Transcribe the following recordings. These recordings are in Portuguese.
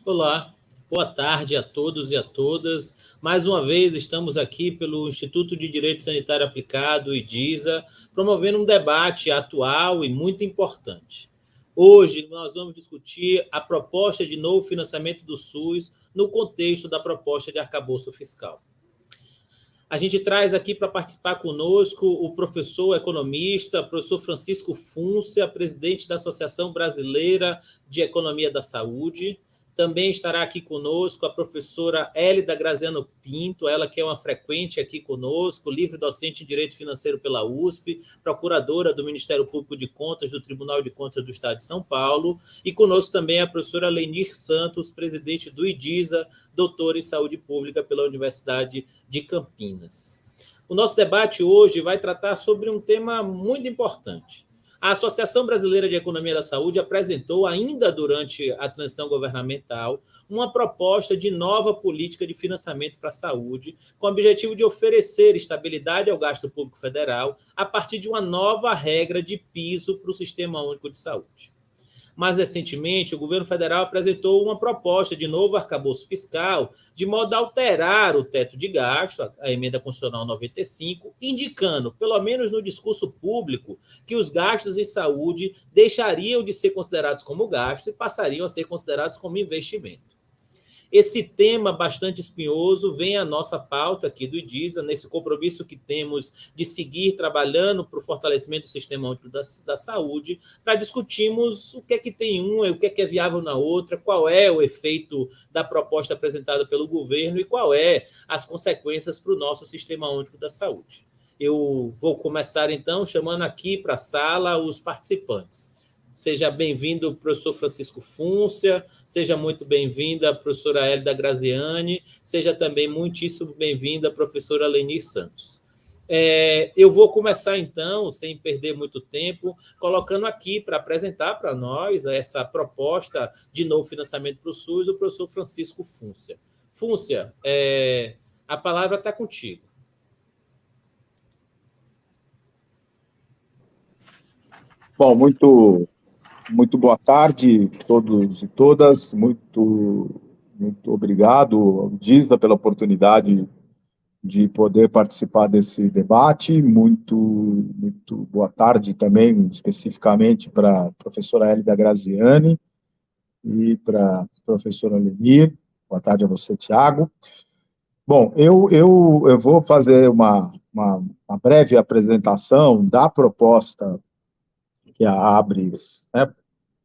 Olá, boa tarde a todos e a todas. Mais uma vez estamos aqui pelo Instituto de Direito Sanitário Aplicado, IDISA, promovendo um debate atual e muito importante. Hoje nós vamos discutir a proposta de novo financiamento do SUS no contexto da proposta de arcabouço fiscal. A gente traz aqui para participar conosco o professor economista, professor Francisco Fúncia, presidente da Associação Brasileira de Economia da Saúde. Também estará aqui conosco a professora Hélida Graziano Pinto, ela que é uma frequente aqui conosco, livre docente em Direito Financeiro pela USP, procuradora do Ministério Público de Contas do Tribunal de Contas do Estado de São Paulo, e conosco também a professora Lenir Santos, presidente do IDISA, doutora em Saúde Pública pela Universidade de Campinas. O nosso debate hoje vai tratar sobre um tema muito importante. A Associação Brasileira de Economia da Saúde apresentou, ainda durante a transição governamental, uma proposta de nova política de financiamento para a saúde, com o objetivo de oferecer estabilidade ao gasto público federal a partir de uma nova regra de piso para o Sistema Único de Saúde. Mais recentemente, o governo federal apresentou uma proposta de novo arcabouço fiscal, de modo a alterar o teto de gasto, a emenda constitucional 95, indicando, pelo menos no discurso público, que os gastos em saúde deixariam de ser considerados como gasto e passariam a ser considerados como investimento. Esse tema bastante espinhoso vem à nossa pauta aqui do IDISA, nesse compromisso que temos de seguir trabalhando para o fortalecimento do Sistema Único da Saúde, para discutirmos o que tem uma e o que é viável na outra, qual é o efeito da proposta apresentada pelo governo e qual é as consequências para o nosso Sistema Único da Saúde. Eu vou começar, então, chamando aqui para a sala os participantes. Seja bem-vindo, professor Francisco Fúncia, seja muito bem-vinda, professora Hélida Graziani, seja também muitíssimo bem-vinda, professora Lenir Santos. Eu vou começar, então, sem perder muito tempo, colocando aqui para apresentar para nós essa proposta de novo financiamento para o SUS, o professor Francisco Fúncia. Fúncia, a palavra está contigo. Bom, muito boa tarde a todos e todas, muito obrigado ao DISA pela oportunidade de poder participar desse debate, muito boa tarde também, especificamente para a professora Hélida Graziani e para a professora Lenir, boa tarde a você, Tiago. Bom, eu vou fazer uma breve apresentação da proposta que a ABRES, né,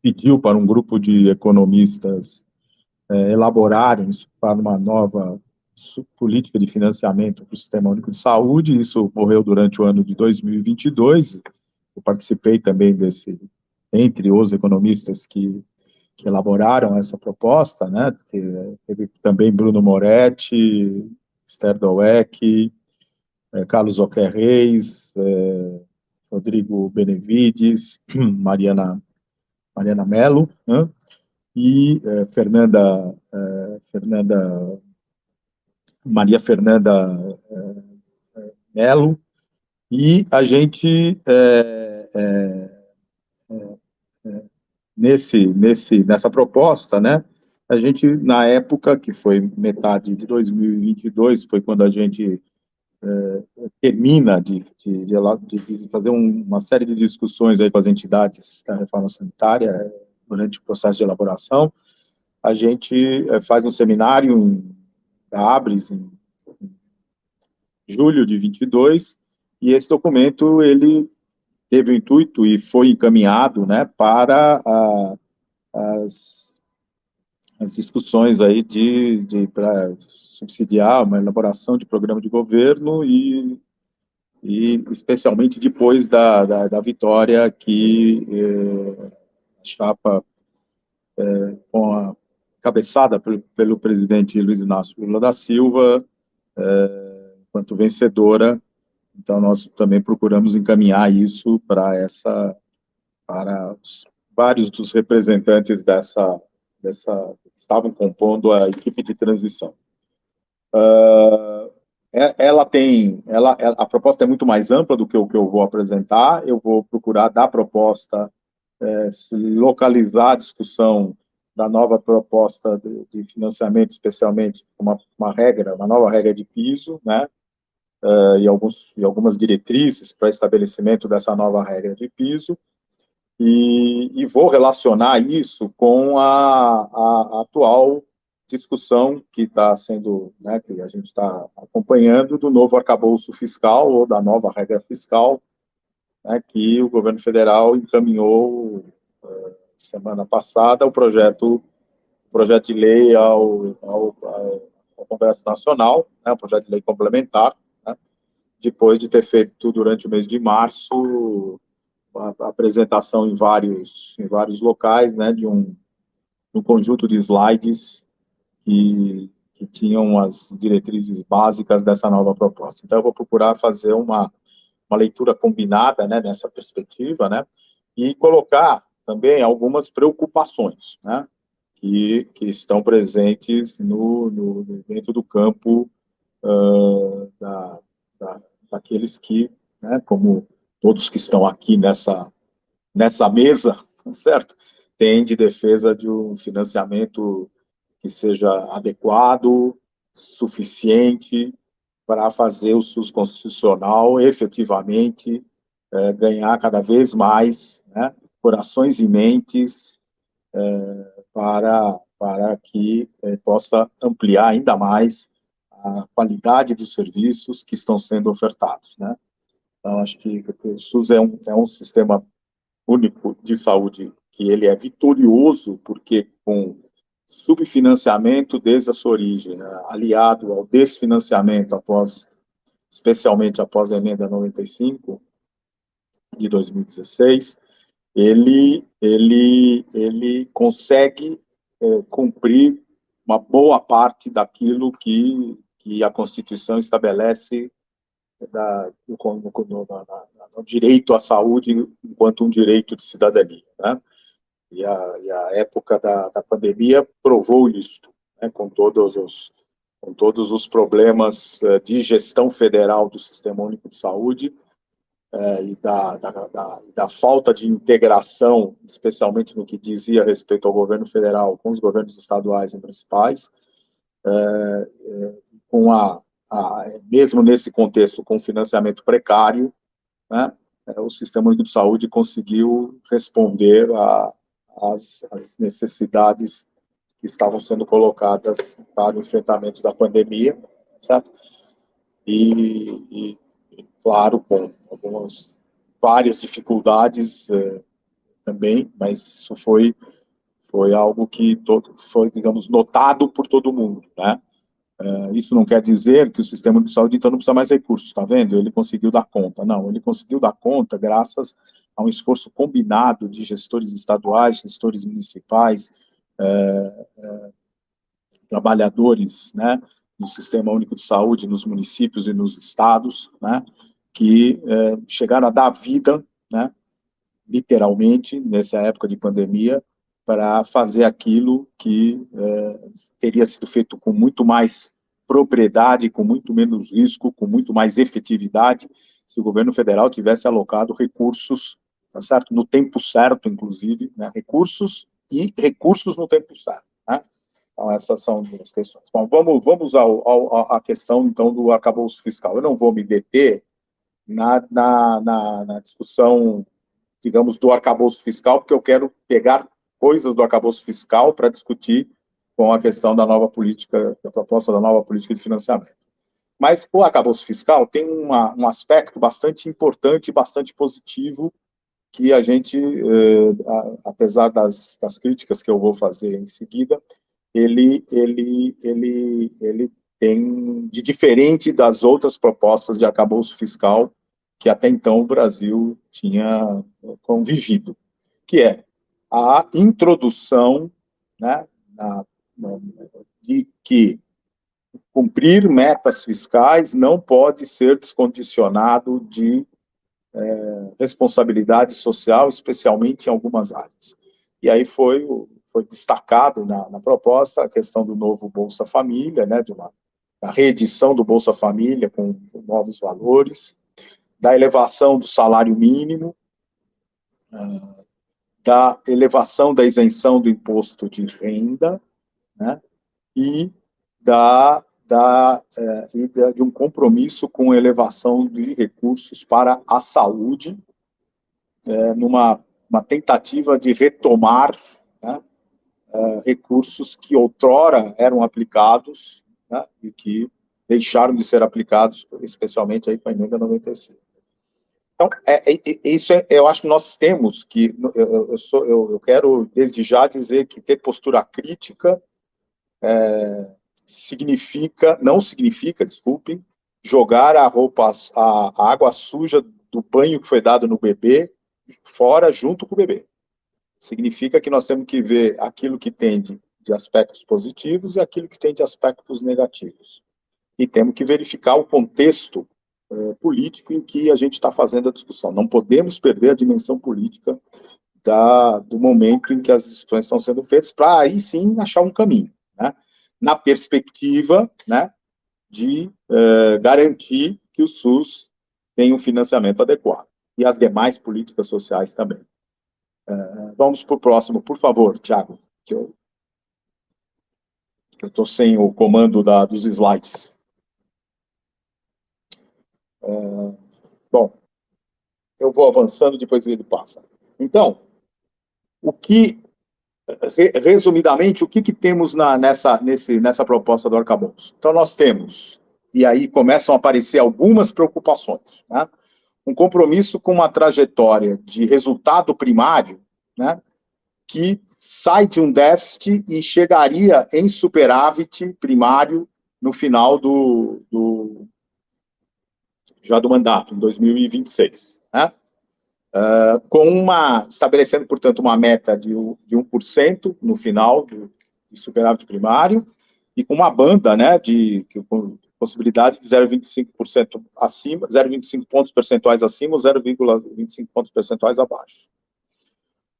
pediu para um grupo de economistas elaborarem para uma nova política de financiamento para o Sistema Único de Saúde. Isso ocorreu durante o ano de 2022. Eu participei também entre os economistas que elaboraram essa proposta, né? Teve também Bruno Moretti, Esther Dweck, Carlos Oquer Reis, Rodrigo Benevides, Mariana Mello, né? E Maria Fernanda Mello, e a gente, nessa proposta, né, a gente, na época, que foi metade de 2022, foi quando a gente termina de fazer uma série de discussões aí com as entidades da reforma sanitária durante o processo de elaboração. A gente faz um seminário da ABRES em julho de 22, e esse documento ele teve o intuito e foi encaminhado, né, para as discussões aí para subsidiar uma elaboração de programa de governo e especialmente depois da vitória que a chapa cabeçada pelo presidente Luiz Inácio Lula da Silva, enquanto vencedora. Então, nós também procuramos encaminhar isso para vários dos representantes que estavam compondo a equipe de transição. A proposta é muito mais ampla do que o que eu vou apresentar. Eu vou procurar dar proposta, se localizar a discussão da nova proposta de financiamento, especialmente uma nova regra de piso, né, e algumas diretrizes para estabelecimento dessa nova regra de piso, e vou relacionar isso com a atual discussão que está sendo, né, que a gente está acompanhando, do novo arcabouço fiscal, ou da nova regra fiscal, né, que o governo federal encaminhou semana passada o projeto de lei ao Congresso Nacional, né, um projeto de lei complementar, né, depois de ter feito durante o mês de março a apresentação em vários locais, né, de um conjunto de slides que tinham as diretrizes básicas dessa nova proposta. Então, eu vou procurar fazer uma leitura combinada, né, nessa perspectiva, né, e colocar também algumas preocupações, né, que estão presentes dentro do campo daqueles que, né, como todos que estão aqui nessa mesa, certo? Tem de defesa de um financiamento que seja adequado, suficiente para fazer o SUS constitucional efetivamente ganhar cada vez mais, né, corações e mentes para que possa ampliar ainda mais a qualidade dos serviços que estão sendo ofertados, né? Então, acho que o SUS é um sistema único de saúde que ele é vitorioso, porque com subfinanciamento desde a sua origem, né, aliado ao desfinanciamento especialmente após a emenda 95 de 2016, ele consegue cumprir uma boa parte daquilo que a Constituição estabelece no direito à saúde enquanto um direito de cidadania, né? E a época da pandemia provou isso, né? Com todos os problemas de gestão federal do Sistema Único de Saúde, e da falta de integração, especialmente no que dizia respeito ao governo federal com os governos estaduais e municipais, com mesmo nesse contexto, com financiamento precário, né, o Sistema Único de Saúde conseguiu responder às necessidades que estavam sendo colocadas para o enfrentamento da pandemia, certo? E claro, com várias dificuldades também, mas isso foi algo que foi, digamos, notado por todo mundo, né? Isso não quer dizer que o sistema de saúde, então, não precisa mais recursos, está vendo? Ele conseguiu dar conta. Não, ele conseguiu dar conta graças a um esforço combinado de gestores estaduais, gestores municipais, trabalhadores, né, do Sistema Único de Saúde nos municípios e nos estados, né, que chegaram a dar vida, né, literalmente, nessa época de pandemia, para fazer aquilo que teria sido feito com muito mais propriedade, com muito menos risco, com muito mais efetividade, se o governo federal tivesse alocado recursos, tá certo? No tempo certo, inclusive, né? Recursos no tempo certo, né? Então, essas são as questões. Bom, vamos à questão, então, do arcabouço fiscal. Eu não vou me deter na discussão, digamos, do arcabouço fiscal, porque eu quero pegar coisas do arcabouço fiscal para discutir com a questão da nova política, da proposta da nova política de financiamento. Mas o arcabouço fiscal tem um aspecto bastante importante, bastante positivo, que a gente, apesar das críticas que eu vou fazer em seguida, ele tem de diferente das outras propostas de arcabouço fiscal que até então o Brasil tinha convivido, que é a introdução, né, de que cumprir metas fiscais não pode ser descondicionado de responsabilidade social, especialmente em algumas áreas. E aí foi destacado na proposta a questão do novo Bolsa Família, né, da reedição do Bolsa Família com novos valores, da elevação do salário mínimo, da elevação da isenção do imposto de renda, né, e de um compromisso com elevação de recursos para a saúde, numa tentativa de retomar, né, recursos que outrora eram aplicados, né, e que deixaram de ser aplicados, especialmente aí com a emenda 95. Então, eu acho que nós temos que, eu quero desde já dizer que ter postura crítica não significa, desculpem, jogar a água suja do banho que foi dado no bebê fora junto com o bebê. Significa que nós temos que ver aquilo que tem de aspectos positivos e aquilo que tem de aspectos negativos. E temos que verificar o contexto político em que a gente está fazendo a discussão. Não podemos perder a dimensão política do momento em que as discussões estão sendo feitas, para aí sim achar um caminho, né, na perspectiva, né, de garantir que o SUS tenha um financiamento adequado. E as demais políticas sociais também. Vamos para o próximo, por favor, Thiago, que eu estou sem o comando dos slides. Bom, eu vou avançando, depois ele passa. Então, resumidamente, o que temos nessa proposta do arcabouço? Então, nós temos, e aí começam a aparecer algumas preocupações, né? Um compromisso com uma trajetória de resultado primário, né, que sai de um déficit e chegaria em superávit primário no final do mandato, em 2026, né? Estabelecendo, portanto, uma meta de 1% no final do superávit primário, e com uma banda, né, com possibilidade de 0,25% acima, 0,25 pontos percentuais acima ou 0,25 pontos percentuais abaixo.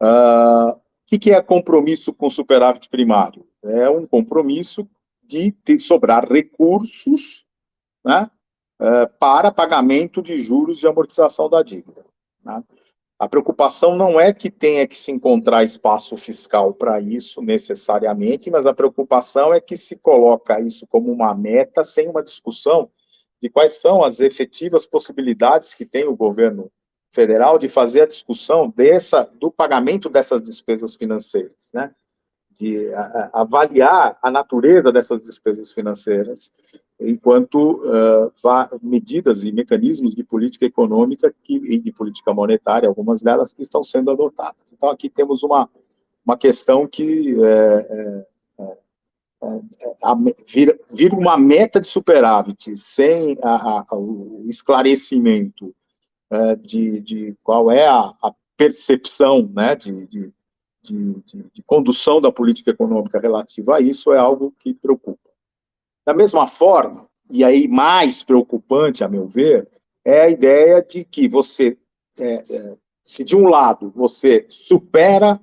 O que é compromisso com superávit primário? É um compromisso de sobrar recursos, né, para pagamento de juros e amortização da dívida, né? A preocupação não é que tenha que se encontrar espaço fiscal para isso, necessariamente, mas a preocupação é que se coloca isso como uma meta, sem uma discussão de quais são as efetivas possibilidades que tem o governo federal de fazer a discussão do pagamento dessas despesas financeiras, né? De avaliar a natureza dessas despesas financeiras, enquanto medidas e mecanismos de política econômica e de política monetária, algumas delas que estão sendo adotadas. Então, aqui temos uma questão que vira uma meta de superávit sem o esclarecimento de qual é a percepção, né, de condução da política econômica relativa a isso, é algo que preocupa. Da mesma forma, e aí mais preocupante, a meu ver, é a ideia de que você, se de um lado você supera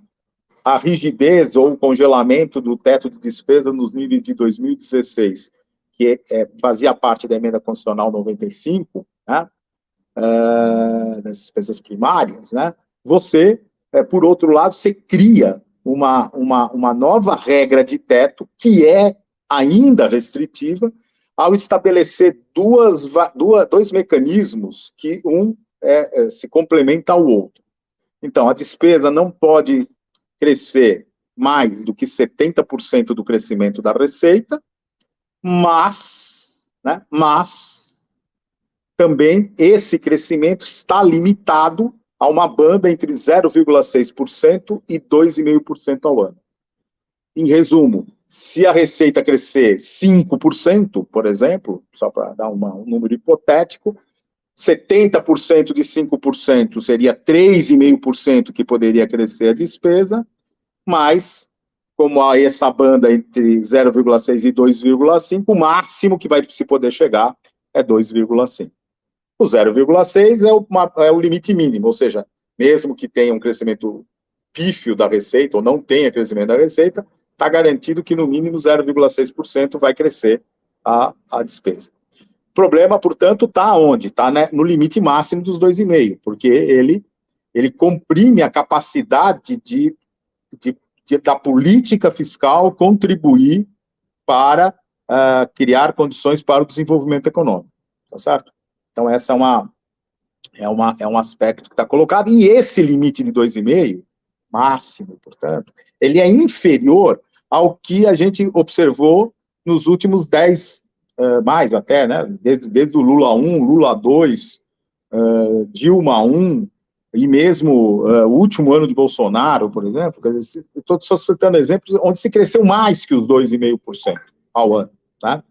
a rigidez ou o congelamento do teto de despesa nos níveis de 2016, que fazia parte da emenda constitucional 95, né, das despesas primárias, né, você, por outro lado, você cria uma nova regra de teto que é ainda restritiva, ao estabelecer dois mecanismos que se complementa ao outro. Então, a despesa não pode crescer mais do que 70% do crescimento da receita, mas também esse crescimento está limitado a uma banda entre 0,6% e 2,5% ao ano. Em resumo, se a receita crescer 5%, por exemplo, só para dar um número hipotético, 70% de 5% seria 3,5% que poderia crescer a despesa, mas, como há essa banda entre 0,6% e 2,5%, o máximo que vai se poder chegar é 2,5%. O 0,6% é o limite mínimo, ou seja, mesmo que tenha um crescimento pífio da receita, ou não tenha crescimento da receita, está garantido que no mínimo 0,6% vai crescer a despesa. O problema, portanto, está onde? Está, né, no limite máximo dos 2,5%, porque ele ele comprime a capacidade da política fiscal contribuir para criar condições para o desenvolvimento econômico, tá certo? Então, essa é um aspecto que está colocado, e esse limite de 2,5, máximo, portanto, ele é inferior ao que a gente observou nos últimos 10, mais até, né, desde o Lula 1, Lula 2, Dilma 1, e mesmo o último ano de Bolsonaro, por exemplo. Estou só citando exemplos onde se cresceu mais que os 2,5% ao ano, tá?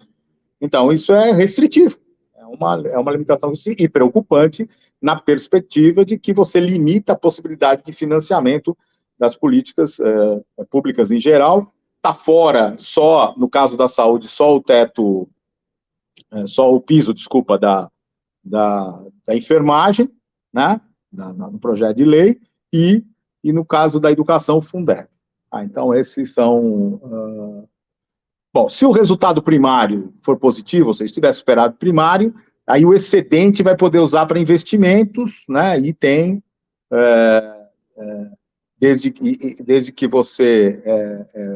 Então, isso é restritivo, é uma limitação e preocupante na perspectiva de que você limita a possibilidade de financiamento das políticas públicas em geral. Está fora, só, no caso da saúde, só o teto, só o piso, desculpa, da enfermagem, né, no projeto de lei, e no caso da educação, o Fundeb. Então, esses são... Bom, se o resultado primário for positivo, ou seja, estiver superado o primário, aí o excedente vai poder usar para investimentos, né, e tem... desde que você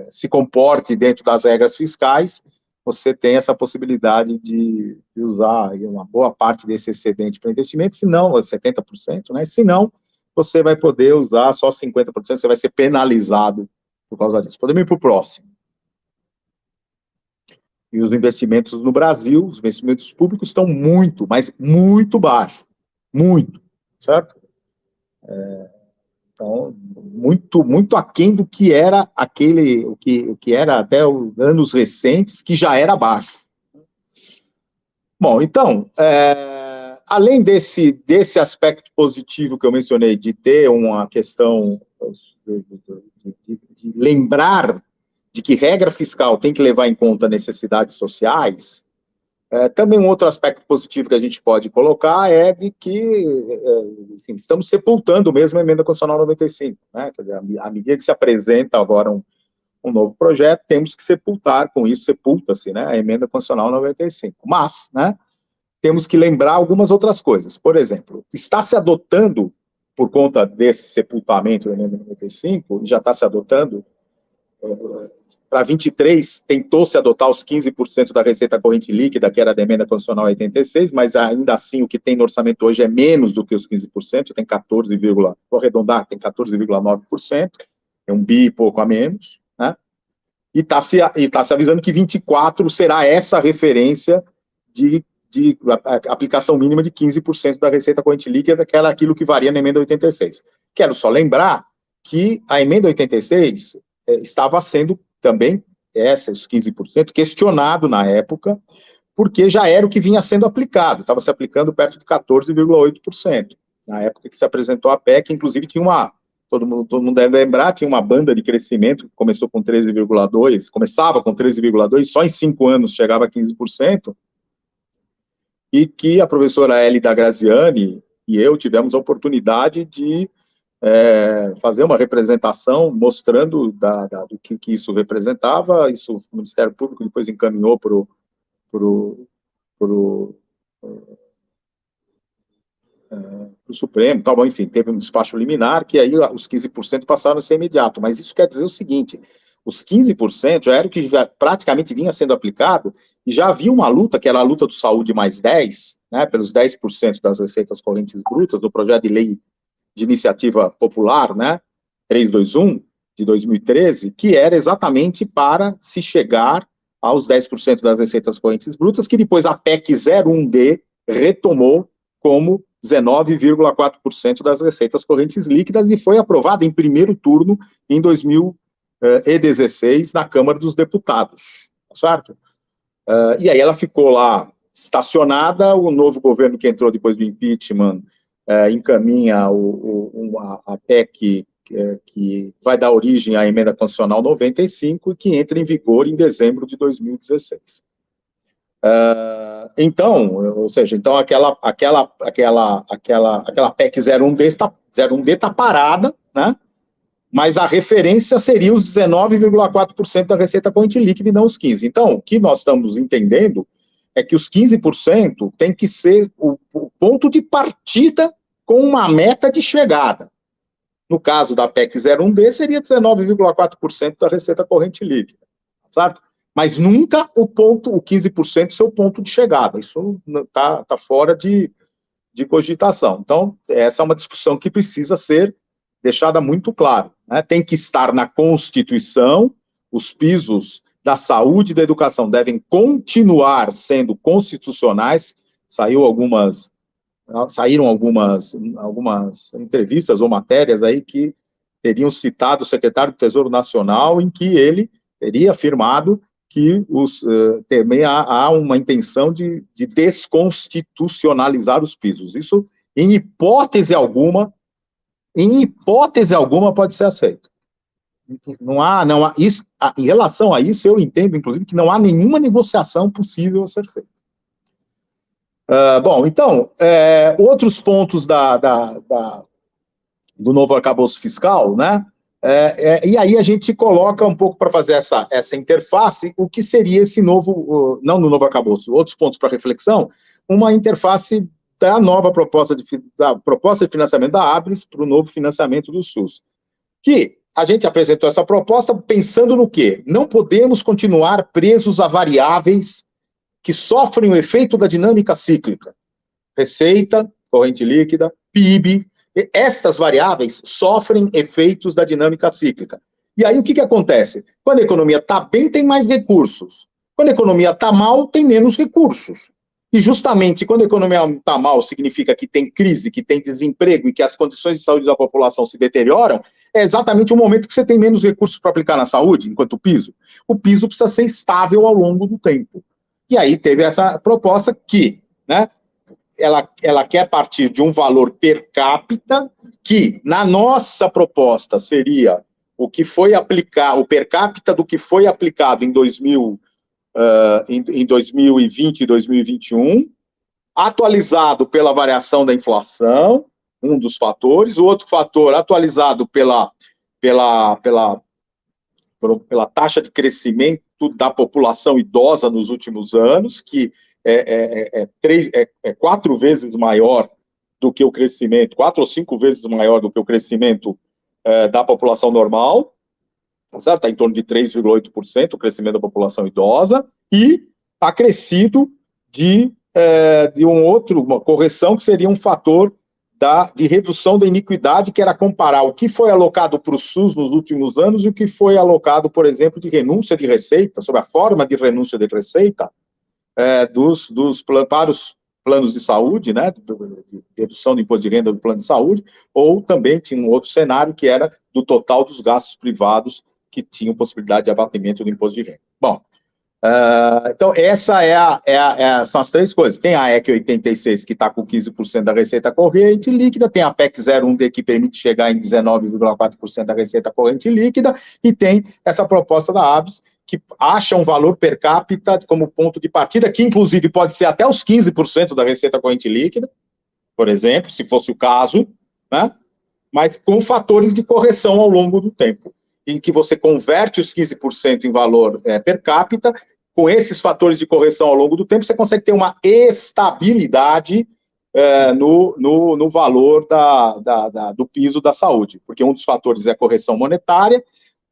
se comporte dentro das regras fiscais, você tem essa possibilidade de usar uma boa parte desse excedente para investimento, se não, 70%, né? Se não, você vai poder usar só 50%, você vai ser penalizado por causa disso. Podemos ir para o próximo. E os investimentos no Brasil, os investimentos públicos estão muito, mas muito baixos. Muito, certo? Então, muito aquém do que era o que era até os anos recentes, que já era baixo. Bom, então, além desse aspecto positivo que eu mencionei, de ter uma questão de lembrar de que regra fiscal tem que levar em conta necessidades sociais, também um outro aspecto positivo que a gente pode colocar é de que assim, estamos sepultando mesmo a Emenda Constitucional 95, né? Quer dizer, à medida que se apresenta agora um novo projeto, temos que sepultar, com isso sepulta-se, né, a Emenda Constitucional 95. Mas, né, temos que lembrar algumas outras coisas. Por exemplo, está se adotando, por conta desse sepultamento da Emenda 95, e já está se adotando, para 23, tentou-se adotar os 15% da receita corrente líquida, que era da Emenda Constitucional 86, mas ainda assim o que tem no orçamento hoje é menos do que os 15%, tem 14, vou arredondar, tem 14,9%, é 1 bi e pouco a menos, né? E está se avisando que 24 será essa referência de aplicação mínima de 15% da receita corrente líquida, que era aquilo que varia na Emenda 86. Quero só lembrar que a Emenda 86 estava sendo também, os 15%, questionado na época, porque já era o que vinha sendo aplicado, estava se aplicando perto de 14,8%. Na época que se apresentou a PEC, inclusive tinha todo mundo deve lembrar, tinha uma banda de crescimento que começou com 13,2%, começava com 13,2%, só em 5 anos chegava a 15%, e que a professora Hélida Graziani e eu tivemos a oportunidade de fazer uma representação mostrando do que isso representava. Isso o Ministério Público depois encaminhou para o Supremo, tal, enfim, teve um despacho liminar, que aí os 15% passaram a ser imediato, mas isso quer dizer o seguinte: os 15% já era o que praticamente vinha sendo aplicado, e já havia uma luta, que era a luta do Saúde mais 10, né, pelos 10% das receitas correntes brutas, do projeto de lei de iniciativa popular, né, 321, de 2013, que era exatamente para se chegar aos 10% das receitas correntes brutas, que depois a PEC 01D retomou como 19,4% das receitas correntes líquidas, e foi aprovada em primeiro turno em 2016 na Câmara dos Deputados, certo? E aí ela ficou lá estacionada. O novo governo que entrou depois do impeachment encaminha a PEC que vai dar origem à Emenda Constitucional 95 e que entra em vigor em dezembro de 2016. Então, ou seja, então aquela PEC 01D está parada, né? Mas a referência seria os 19,4% da receita corrente líquida e não os 15%. Então, o que nós estamos entendendo é que os 15% tem que ser o ponto de partida com uma meta de chegada. No caso da PEC 01D, seria 19,4% da receita corrente líquida, certo? Mas nunca o 15% seu ponto de chegada. Isso está fora de cogitação. Então, essa é uma discussão que precisa ser deixada muito clara, né? Tem que estar na Constituição, os pisos da saúde e da educação devem continuar sendo constitucionais. Saíram algumas entrevistas ou matérias aí que teriam citado o secretário do Tesouro Nacional, em que ele teria afirmado que também há uma intenção de desconstitucionalizar os pisos. Isso, em hipótese alguma, pode ser aceito. Não há isso, em relação a isso, eu entendo, inclusive, que não há nenhuma negociação possível a ser feita. Bom, então, outros pontos do novo arcabouço fiscal, né? E aí a gente coloca um pouco para fazer essa interface, o que seria esse novo, não no novo arcabouço, outros pontos para reflexão, uma interface da nova proposta de financiamento da ABRES para o novo financiamento do SUS. Que a gente apresentou essa proposta pensando no quê? Não podemos continuar presos a variáveis que sofrem o efeito da dinâmica cíclica. Receita, corrente líquida, PIB, estas variáveis sofrem efeitos da dinâmica cíclica. E aí o que acontece? Quando a economia está bem, tem mais recursos. Quando a economia está mal, tem menos recursos. E justamente quando a economia está mal, significa que tem crise, que tem desemprego e que as condições de saúde da população se deterioram, é exatamente o momento que você tem menos recursos para aplicar na saúde, enquanto o piso precisa ser estável ao longo do tempo. E aí teve essa proposta que, né, ela quer partir de um valor per capita, que na nossa proposta seria o que foi aplicar, o per capita do que foi aplicado em 2020 e 2021, atualizado pela variação da inflação, um dos fatores, o outro fator atualizado pela taxa de crescimento da população idosa nos últimos anos, que é 4 vezes maior do que o crescimento, 4 ou 5 vezes maior do que o crescimento da população normal, tá certo? Está em torno de 3,8% o crescimento da população idosa, e acrescido de uma correção que seria um fator de redução da iniquidade, que era comparar o que foi alocado para o SUS nos últimos anos e o que foi alocado, por exemplo, de renúncia de receita, sobre a forma de renúncia de receita para os planos de saúde, né, de redução do imposto de renda do plano de saúde, ou também tinha um outro cenário que era do total dos gastos privados que tinham possibilidade de abatimento do imposto de renda. Bom, então essa são as três coisas. Tem a EC 86, que está com 15% da receita corrente líquida, tem a PEC 01D, que permite chegar em 19,4% da receita corrente líquida, e tem essa proposta da ABS, que acha um valor per capita como ponto de partida, que inclusive pode ser até os 15% da receita corrente líquida, por exemplo, se fosse o caso, né? Mas com fatores de correção ao longo do tempo, em que você converte os 15% em valor per capita. Com esses fatores de correção ao longo do tempo, você consegue ter uma estabilidade no valor do piso da saúde, porque um dos fatores é a correção monetária,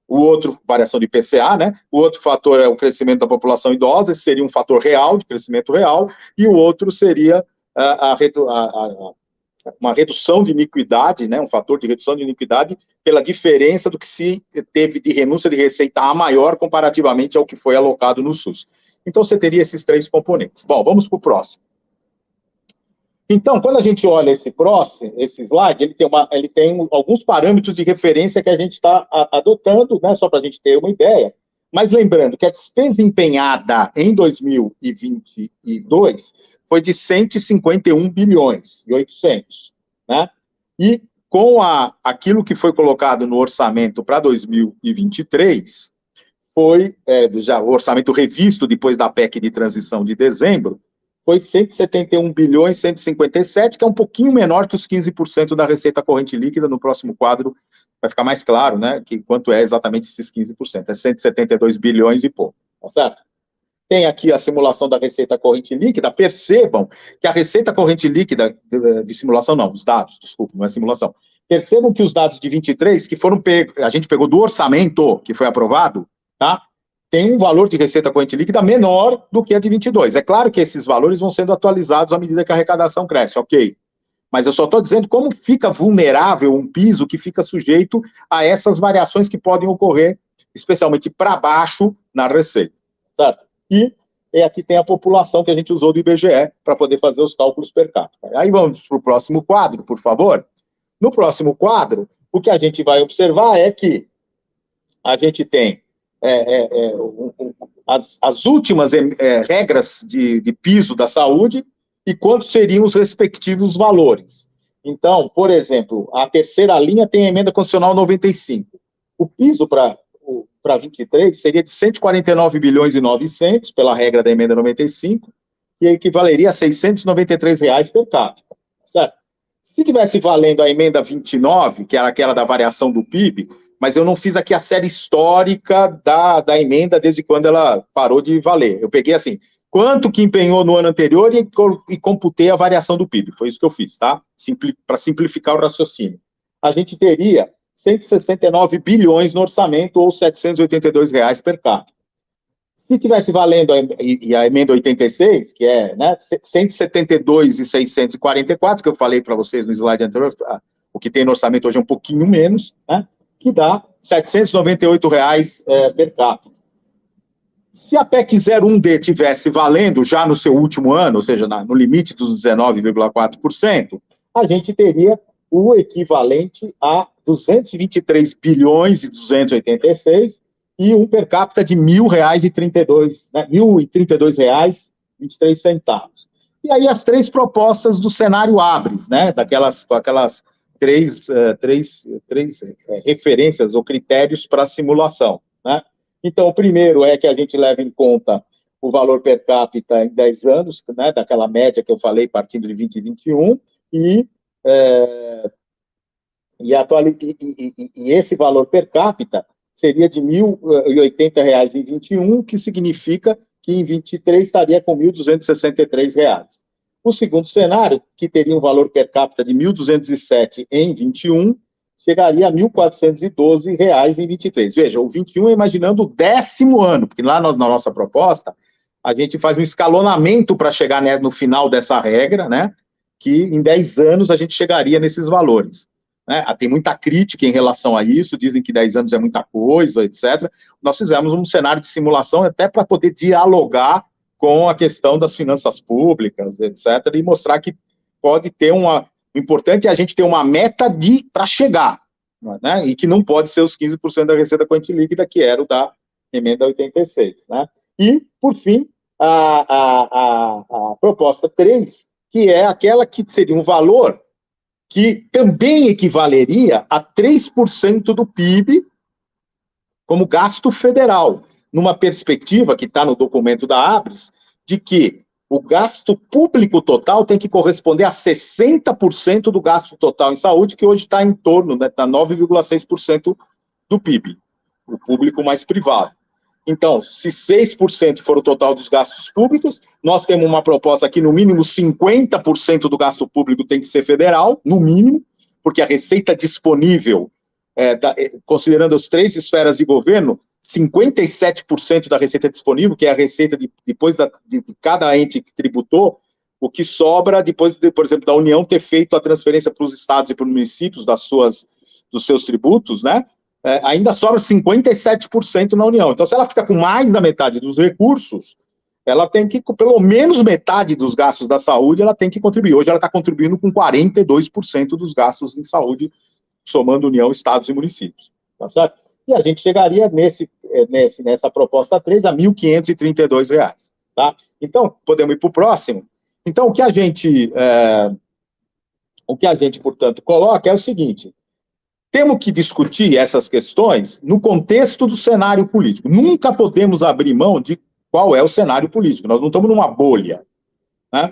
o outro, variação de IPCA, né? O outro fator é o crescimento da população idosa, esse seria um fator real, de crescimento real, e o outro seria uma redução de iniquidade, né, um fator de redução de iniquidade pela diferença do que se teve de renúncia de receita A maior comparativamente ao que foi alocado no SUS. Então, você teria esses três componentes. Bom, vamos para o próximo. Então, quando a gente olha esse slide, ele tem alguns parâmetros de referência que a gente está adotando, né, só para a gente ter uma ideia, mas lembrando que a despesa empenhada em 2022 foi de 151 bilhões e 800, né? E com aquilo que foi colocado no orçamento para 2023, foi já o orçamento revisto depois da PEC de transição de dezembro, foi 171 bilhões 157, que é um pouquinho menor que os 15% da receita corrente líquida. No próximo quadro vai ficar mais claro, né, que quanto é exatamente esses 15%, é 172 bilhões e pouco, tá certo? Tem aqui a simulação da receita corrente líquida. Percebam que a receita corrente líquida, de simulação não, os dados, desculpa, não é simulação, percebam que os dados de 23, que foram a gente pegou do orçamento que foi aprovado, tá? Tem um valor de receita corrente líquida menor do que a de 22. É claro que esses valores vão sendo atualizados à medida que a arrecadação cresce, ok. Mas eu só estou dizendo como fica vulnerável um piso que fica sujeito a essas variações que podem ocorrer, especialmente para baixo na receita, certo? E aqui tem a população que a gente usou do IBGE para poder fazer os cálculos per capita. Aí vamos para o próximo quadro, por favor. No próximo quadro, o que a gente vai observar é que a gente tem as últimas regras de piso da saúde e quantos seriam os respectivos valores. Então, por exemplo, a terceira linha tem a emenda constitucional 95. O piso para 23 seria de 149 bilhões e 900, pela regra da emenda 95, e equivaleria a R$ 693 per capita, certo? Se tivesse valendo a emenda 29, que era aquela da variação do PIB, mas eu não fiz aqui a série histórica da emenda desde quando ela parou de valer. Eu peguei assim, quanto que empenhou no ano anterior e computei a variação do PIB. Foi isso que eu fiz, tá? Para simplificar o raciocínio. A gente teria 169 bilhões no orçamento, ou R$ 782 per capita. Se tivesse valendo a emenda 86, que é 172.644, que eu falei para vocês no slide anterior, o que tem no orçamento hoje é um pouquinho menos, né, que dá R$ 798 per capita. Se a PEC 01D tivesse valendo já no seu último ano, ou seja, no limite dos 19,4%, a gente teria o equivalente a 223 bilhões e 286 e um per capita de R$ 1.032, né, R$ 1.032,23. E aí as três propostas do cenário ABRES, né, com aquelas três referências ou critérios para a simulação, né? Então, o primeiro é que a gente leva em conta o valor per capita em 10 anos, né, daquela média que eu falei, partindo de 2021, e esse valor per capita seria de R$ 1.080 em 21, que significa que em 23 estaria com R$ 1.263. O segundo cenário, que teria um valor per capita de R$ 1.207 em 21, chegaria a R$ 1.412 em 23. Veja, o 21 é imaginando o 10º ano, porque lá na nossa proposta, a gente faz um escalonamento para chegar no final dessa regra, né, que em 10 anos a gente chegaria nesses valores. Né? Tem muita crítica em relação a isso, dizem que 10 anos é muita coisa, etc. Nós fizemos um cenário de simulação até para poder dialogar com a questão das finanças públicas, etc., e mostrar que pode ter o importante é a gente ter uma meta para chegar, né? E que não pode ser os 15% da receita corrente líquida, que era o da emenda 86. Né? E, por fim, a proposta 3, que é aquela que seria um valor que também equivaleria a 3% do PIB como gasto federal, numa perspectiva que está no documento da ABRES, de que o gasto público total tem que corresponder a 60% do gasto total em saúde, que hoje está em torno, né, tá 9,6% do PIB, o público mais privado. Então, se 6% for o total dos gastos públicos, nós temos uma proposta que, no mínimo, 50% do gasto público tem que ser federal, no mínimo, porque a receita disponível, considerando as 3 esferas de governo, 57% da receita disponível, que é a receita depois de cada ente que tributou, o que sobra depois, por exemplo, da União ter feito a transferência para os estados e para os municípios dos seus tributos, né? Ainda sobra 57% na União. Então, se ela fica com mais da metade dos recursos, ela tem que, pelo menos metade dos gastos da saúde, ela tem que contribuir. Hoje ela está contribuindo com 42% dos gastos em saúde, somando União, estados e municípios. Tá certo? E a gente chegaria nessa proposta 3 a R$ 1.532. Tá? Então, podemos ir para o próximo. Então, o que a gente, portanto, coloca é o seguinte: temos que discutir essas questões no contexto do cenário político. Nunca podemos abrir mão de qual é o cenário político. Nós não estamos numa bolha. Né?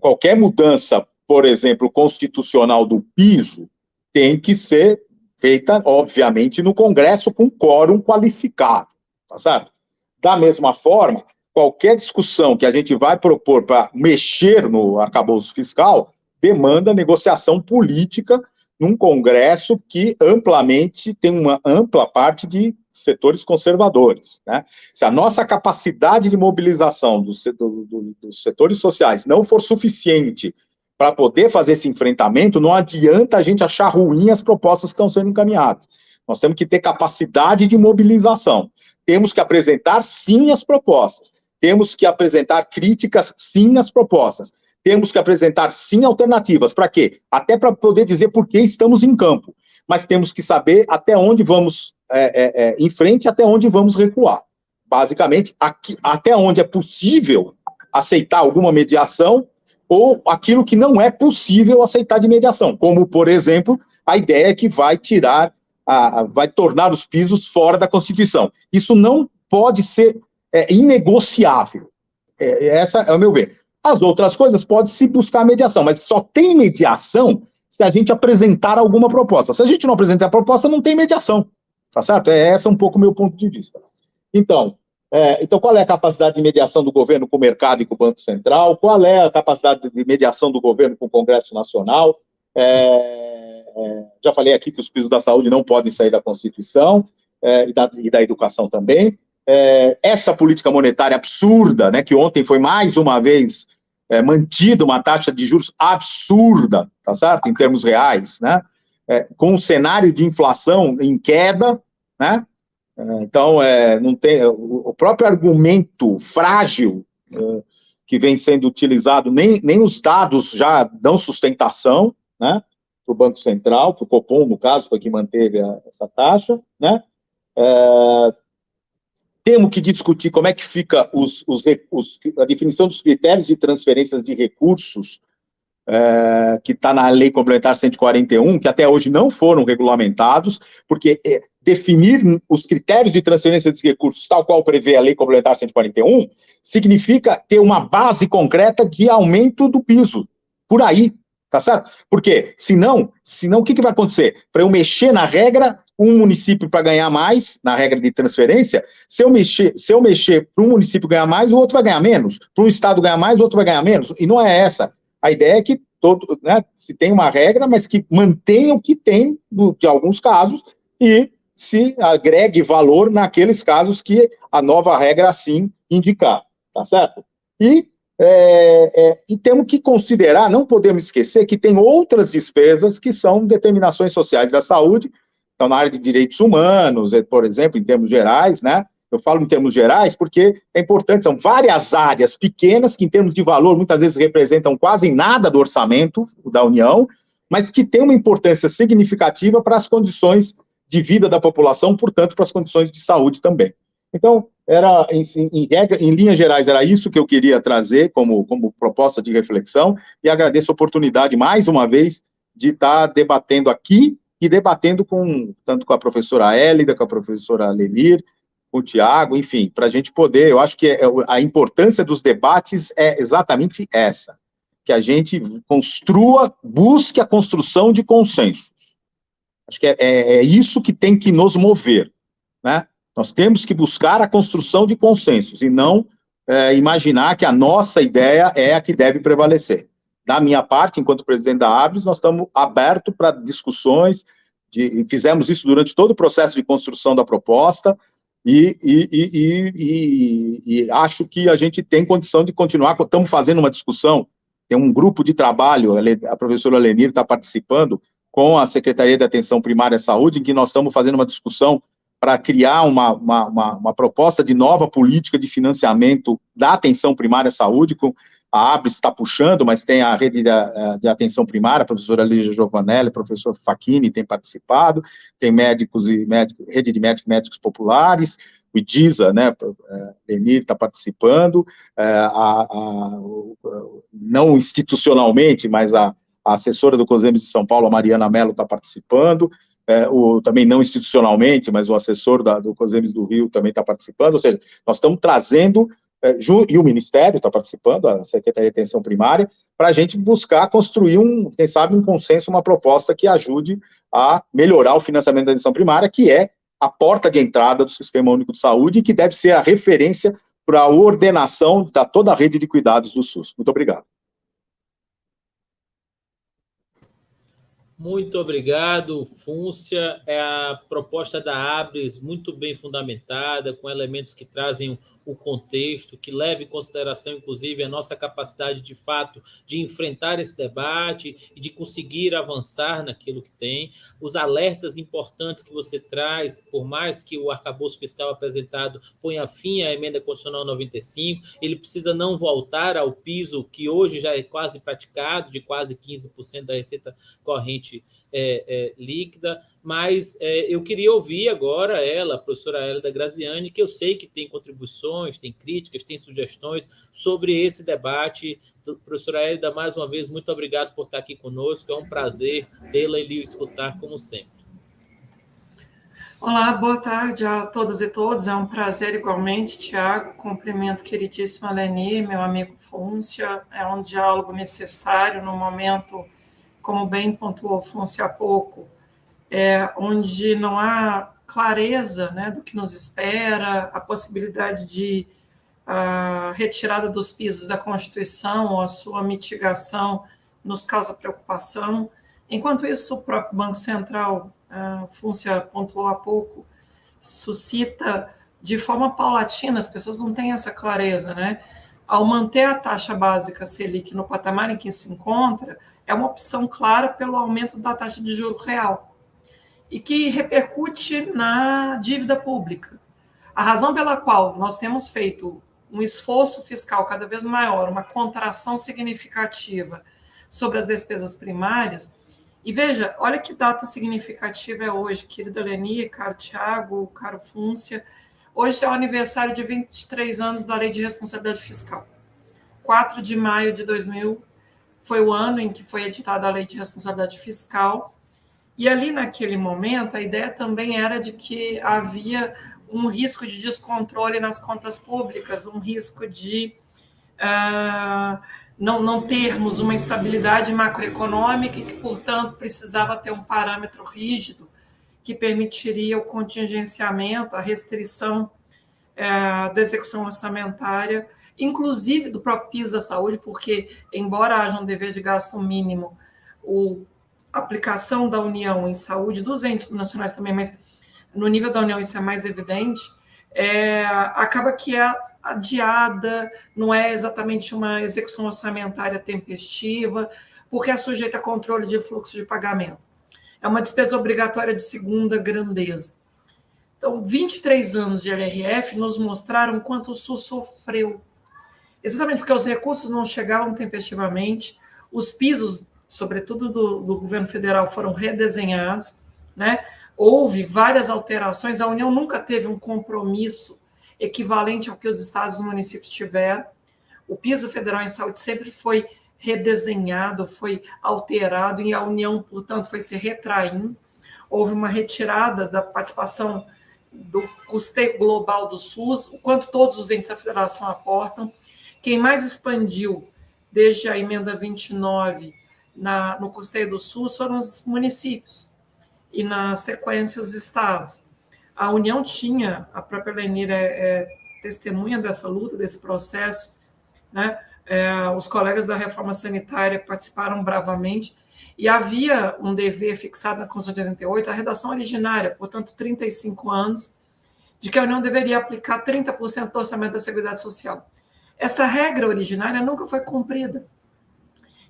Qualquer mudança, por exemplo, constitucional do piso, tem que ser feita, obviamente, no Congresso com quórum qualificado. Tá certo? Da mesma forma, qualquer discussão que a gente vai propor para mexer no arcabouço fiscal demanda negociação política num Congresso que amplamente tem uma ampla parte de setores conservadores, né? Se a nossa capacidade de mobilização dos setores sociais não for suficiente para poder fazer esse enfrentamento, não adianta a gente achar ruim as propostas que estão sendo encaminhadas. Nós temos que ter capacidade de mobilização. Temos que apresentar, sim, as propostas. Temos que apresentar críticas, sim, às propostas. Temos que apresentar, sim, alternativas. Para quê? Até para poder dizer por que estamos em campo. Mas temos que saber até onde vamos em frente, até onde vamos recuar. Basicamente, até onde é possível aceitar alguma mediação ou aquilo que não é possível aceitar de mediação, como, por exemplo, a ideia que vai vai tornar os pisos fora da Constituição. Isso não pode ser inegociável. Essa é o meu ver. As outras coisas pode-se buscar mediação, mas só tem mediação se a gente apresentar alguma proposta. Se a gente não apresentar a proposta, não tem mediação. Tá certo? Esse é um pouco o meu ponto de vista. Então, qual é a capacidade de mediação do governo com o mercado e com o Banco Central? Qual é a capacidade de mediação do governo com o Congresso Nacional? Já falei aqui que os pisos da saúde não podem sair da Constituição e da educação também. Essa política monetária absurda, né, que ontem foi mais uma vez mantida uma taxa de juros absurda, tá certo? Em termos reais, né? Com um cenário de inflação em queda, né? Então, não tem o próprio argumento frágil que vem sendo utilizado, nem os dados já dão sustentação, né? Para o Banco Central, para o Copom, no caso, foi que manteve essa taxa, né? Temos que discutir como é que fica a definição dos critérios de transferências de recursos, que está na Lei Complementar 141, que até hoje não foram regulamentados, porque definir os critérios de transferência de recursos, tal qual prevê a Lei Complementar 141, significa ter uma base concreta de aumento do piso, por aí, tá certo? Porque, senão o que vai acontecer? Para eu mexer na regra, um município para ganhar mais, na regra de transferência, se eu mexer para um município ganhar mais, o outro vai ganhar menos, para um estado ganhar mais, o outro vai ganhar menos, e não é essa. A ideia é que se tem uma regra, mas que mantenha o que tem de alguns casos e se agregue valor naqueles casos que a nova regra assim indicar, tá certo? E temos que considerar, não podemos esquecer que tem outras despesas que são determinações sociais da saúde, então na área de direitos humanos, por exemplo, em termos gerais, né? Eu falo em termos gerais porque é importante, são várias áreas pequenas que, em termos de valor, muitas vezes representam quase nada do orçamento da União, mas que têm uma importância significativa para as condições de vida da população, portanto, para as condições de saúde também. Então, em linhas gerais, era isso que eu queria trazer como proposta de reflexão, e agradeço a oportunidade, mais uma vez, de estar debatendo aqui e debatendo tanto com a professora Hélida, com a professora Lenir, o Tiago, enfim, para a gente poder, eu acho que a importância dos debates é exatamente essa, que a gente busque a construção de consensos. Acho que é isso que tem que nos mover, né? Nós temos que buscar a construção de consensos e não imaginar que a nossa ideia é a que deve prevalecer. Da minha parte, enquanto presidente da ABRES, nós estamos abertos para discussões, fizemos isso durante todo o processo de construção da proposta, e acho que a gente tem condição de continuar. Estamos fazendo uma discussão, tem um grupo de trabalho, a professora Lenir está participando, com a Secretaria de Atenção Primária à Saúde, em que nós estamos fazendo uma discussão para criar uma proposta de nova política de financiamento da atenção primária à saúde, a ABRES está puxando, mas tem a rede de atenção primária, a professora Lígia Giovanelli, o professor Facchini tem participado, tem rede de médicos populares, o IDISA, né, Lenir está participando, não institucionalmente, mas a assessora do COSEMES de São Paulo, a Mariana Mello, está participando, também não institucionalmente, mas o assessor do COSEMES do Rio também está participando, ou seja, nós estamos trazendo, e o Ministério está participando, a Secretaria de Atenção Primária, para a gente buscar construir, quem sabe, um consenso, uma proposta que ajude a melhorar o financiamento da atenção primária, que é a porta de entrada do Sistema Único de Saúde e que deve ser a referência para a ordenação de toda a rede de cuidados do SUS. Muito obrigado. Muito obrigado, Fúncia. É a proposta da Abres muito bem fundamentada, com elementos que trazem o contexto, que leva em consideração, inclusive, a nossa capacidade, de fato, de enfrentar esse debate e de conseguir avançar naquilo que tem. Os alertas importantes que você traz, por mais que o arcabouço fiscal apresentado ponha fim à emenda constitucional 95, ele precisa não voltar ao piso que hoje já é quase praticado, de quase 15% da receita corrente líquida, mas eu queria ouvir agora ela, a professora Hélida Graziani, que eu sei que tem contribuições, tem críticas, tem sugestões sobre esse debate. Professora Hélida, mais uma vez, muito obrigado por estar aqui conosco, é um prazer tê-la e lhe escutar, como sempre. Olá, boa tarde a todas e todos, é um prazer igualmente, Tiago, cumprimento queridíssima Leni, meu amigo Fúncia, é um diálogo necessário no momento, como bem pontuou Fúncia há pouco, onde não há clareza, né, do que nos espera, a possibilidade de retirada dos pisos da Constituição ou a sua mitigação nos causa preocupação. Enquanto isso, o próprio Banco Central, Fúncia pontuou há pouco, suscita de forma paulatina, as pessoas não têm essa clareza, né? Ao manter a taxa básica Selic no patamar em que se encontra, é uma opção clara pelo aumento da taxa de juro real e que repercute na dívida pública. A razão pela qual nós temos feito um esforço fiscal cada vez maior, uma contração significativa sobre as despesas primárias. E veja, olha que data significativa é hoje, querida Leni, caro Tiago, caro Fúncia. Hoje é o aniversário de 23 anos da Lei de Responsabilidade Fiscal. 4 de maio de 2000 foi o ano em que foi editada a Lei de Responsabilidade Fiscal. E ali, naquele momento, a ideia também era de que havia um risco de descontrole nas contas públicas, um risco de não termos uma estabilidade macroeconômica e que, portanto, precisava ter um parâmetro rígido que permitiria o contingenciamento, a restrição da execução orçamentária, inclusive do próprio piso da saúde, porque, embora haja um dever de gasto mínimo, a aplicação da União em saúde, dos entes nacionais também, mas no nível da União isso é mais evidente, acaba que é adiada, não é exatamente uma execução orçamentária tempestiva, porque é sujeita a controle de fluxo de pagamento. É uma despesa obrigatória de segunda grandeza. Então, 23 anos de LRF nos mostraram quanto o SUS sofreu. Exatamente porque os recursos não chegavam tempestivamente, os pisos, sobretudo do governo federal, foram redesenhados, né? Houve várias alterações, a União nunca teve um compromisso equivalente ao que os estados e os municípios tiveram. O piso federal em saúde sempre foi redesenhado, foi alterado, e a União, portanto, foi se retraindo. Houve uma retirada da participação do custeio global do SUS, o quanto todos os entes da federação aportam. Quem mais expandiu desde a emenda 29 no custeio do SUS foram os municípios, e na sequência os estados. A União tinha, a própria Lenira testemunha dessa luta, desse processo, né? Os colegas da reforma sanitária participaram bravamente, e havia um dever fixado na Constituição de 88, a redação originária, portanto, 35 anos, de que a União deveria aplicar 30% do orçamento da Seguridade Social. Essa regra originária nunca foi cumprida.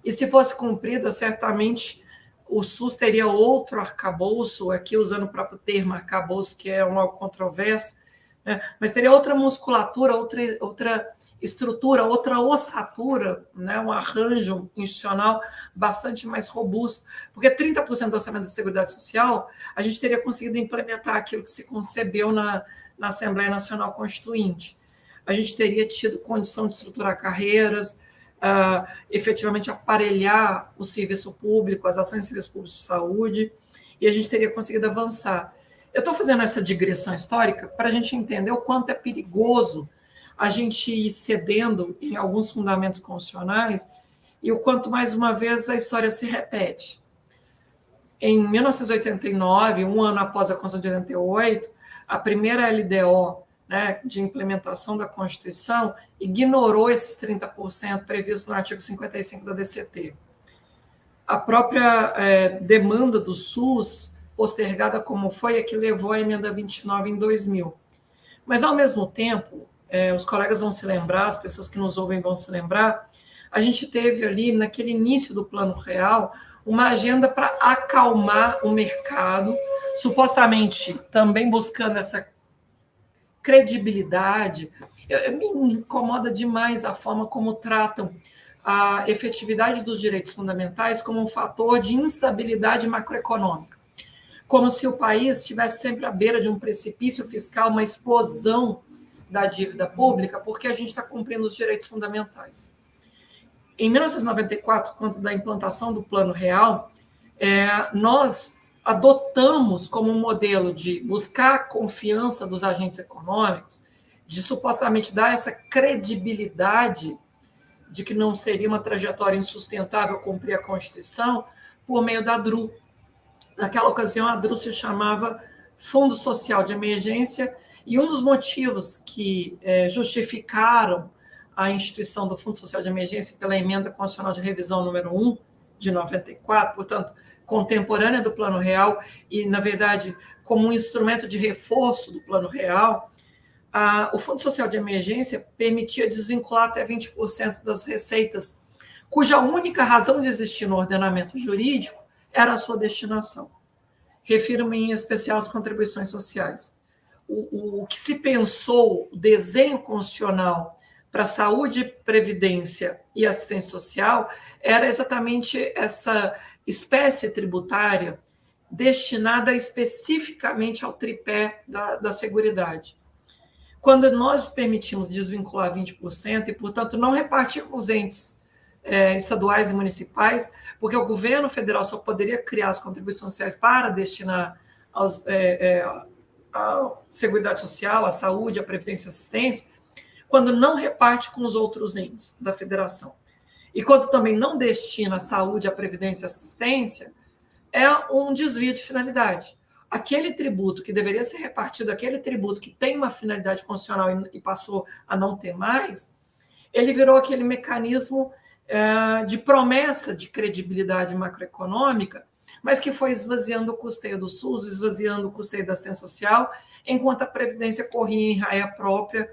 E se fosse cumprida, certamente o SUS teria outro arcabouço, aqui usando o próprio termo arcabouço, que é um algo controverso, né? Mas teria outra musculatura, outra estrutura, outra ossatura, né? Um arranjo institucional bastante mais robusto, porque 30% do orçamento da Seguridade Social, a gente teria conseguido implementar aquilo que se concebeu na Assembleia Nacional Constituinte. A gente teria tido condição de estruturar carreiras, efetivamente aparelhar o serviço público, as ações de serviço público de saúde, e a gente teria conseguido avançar. Eu estou fazendo essa digressão histórica para a gente entender o quanto é perigoso a gente ir cedendo em alguns fundamentos constitucionais e o quanto, mais uma vez, a história se repete. Em 1989, um ano após a Constituição de 88, a primeira LDO, né, de implementação da Constituição, ignorou esses 30% previstos no artigo 55 da DCT. a própria demanda do SUS, postergada como foi, é que levou a emenda 29 em 2000. Mas, ao mesmo tempo, os colegas vão se lembrar, as pessoas que nos ouvem vão se lembrar, a gente teve ali, naquele início do Plano Real, uma agenda para acalmar o mercado, supostamente também buscando essa credibilidade. Me incomoda demais a forma como tratam a efetividade dos direitos fundamentais como um fator de instabilidade macroeconômica, como se o país estivesse sempre à beira de um precipício fiscal, uma explosão da dívida pública, porque a gente está cumprindo os direitos fundamentais. Em 1994, quando da implantação do Plano Real, nós adotamos como um modelo de buscar a confiança dos agentes econômicos, de supostamente dar essa credibilidade de que não seria uma trajetória insustentável cumprir a Constituição, por meio da DRU. Naquela ocasião, a DRU se chamava Fundo Social de Emergência, e um dos motivos que justificaram a instituição do Fundo Social de Emergência pela Emenda Constitucional de Revisão número 1, de 94, portanto, contemporânea do Plano Real, e, na verdade, como um instrumento de reforço do Plano Real, o Fundo Social de Emergência permitia desvincular até 20% das receitas, cuja única razão de existir no ordenamento jurídico era a sua destinação. Refiro-me em especial às contribuições sociais. O que se pensou, o desenho constitucional para saúde, previdência e assistência social, era exatamente essa espécie tributária destinada especificamente ao tripé da Seguridade. Quando nós permitimos desvincular 20% e, portanto, não repartir com os entes estaduais e municipais, porque o governo federal só poderia criar as contribuições sociais para destinar à Seguridade Social, à saúde, à previdência e assistência, quando não reparte com os outros entes da federação. E quando também não destina à saúde, à previdência e assistência, é um desvio de finalidade. Aquele tributo que deveria ser repartido, aquele tributo que tem uma finalidade constitucional e passou a não ter mais, ele virou aquele mecanismo de promessa de credibilidade macroeconômica, mas que foi esvaziando o custeio do SUS, esvaziando o custeio da assistência social, enquanto a Previdência corria em raia própria,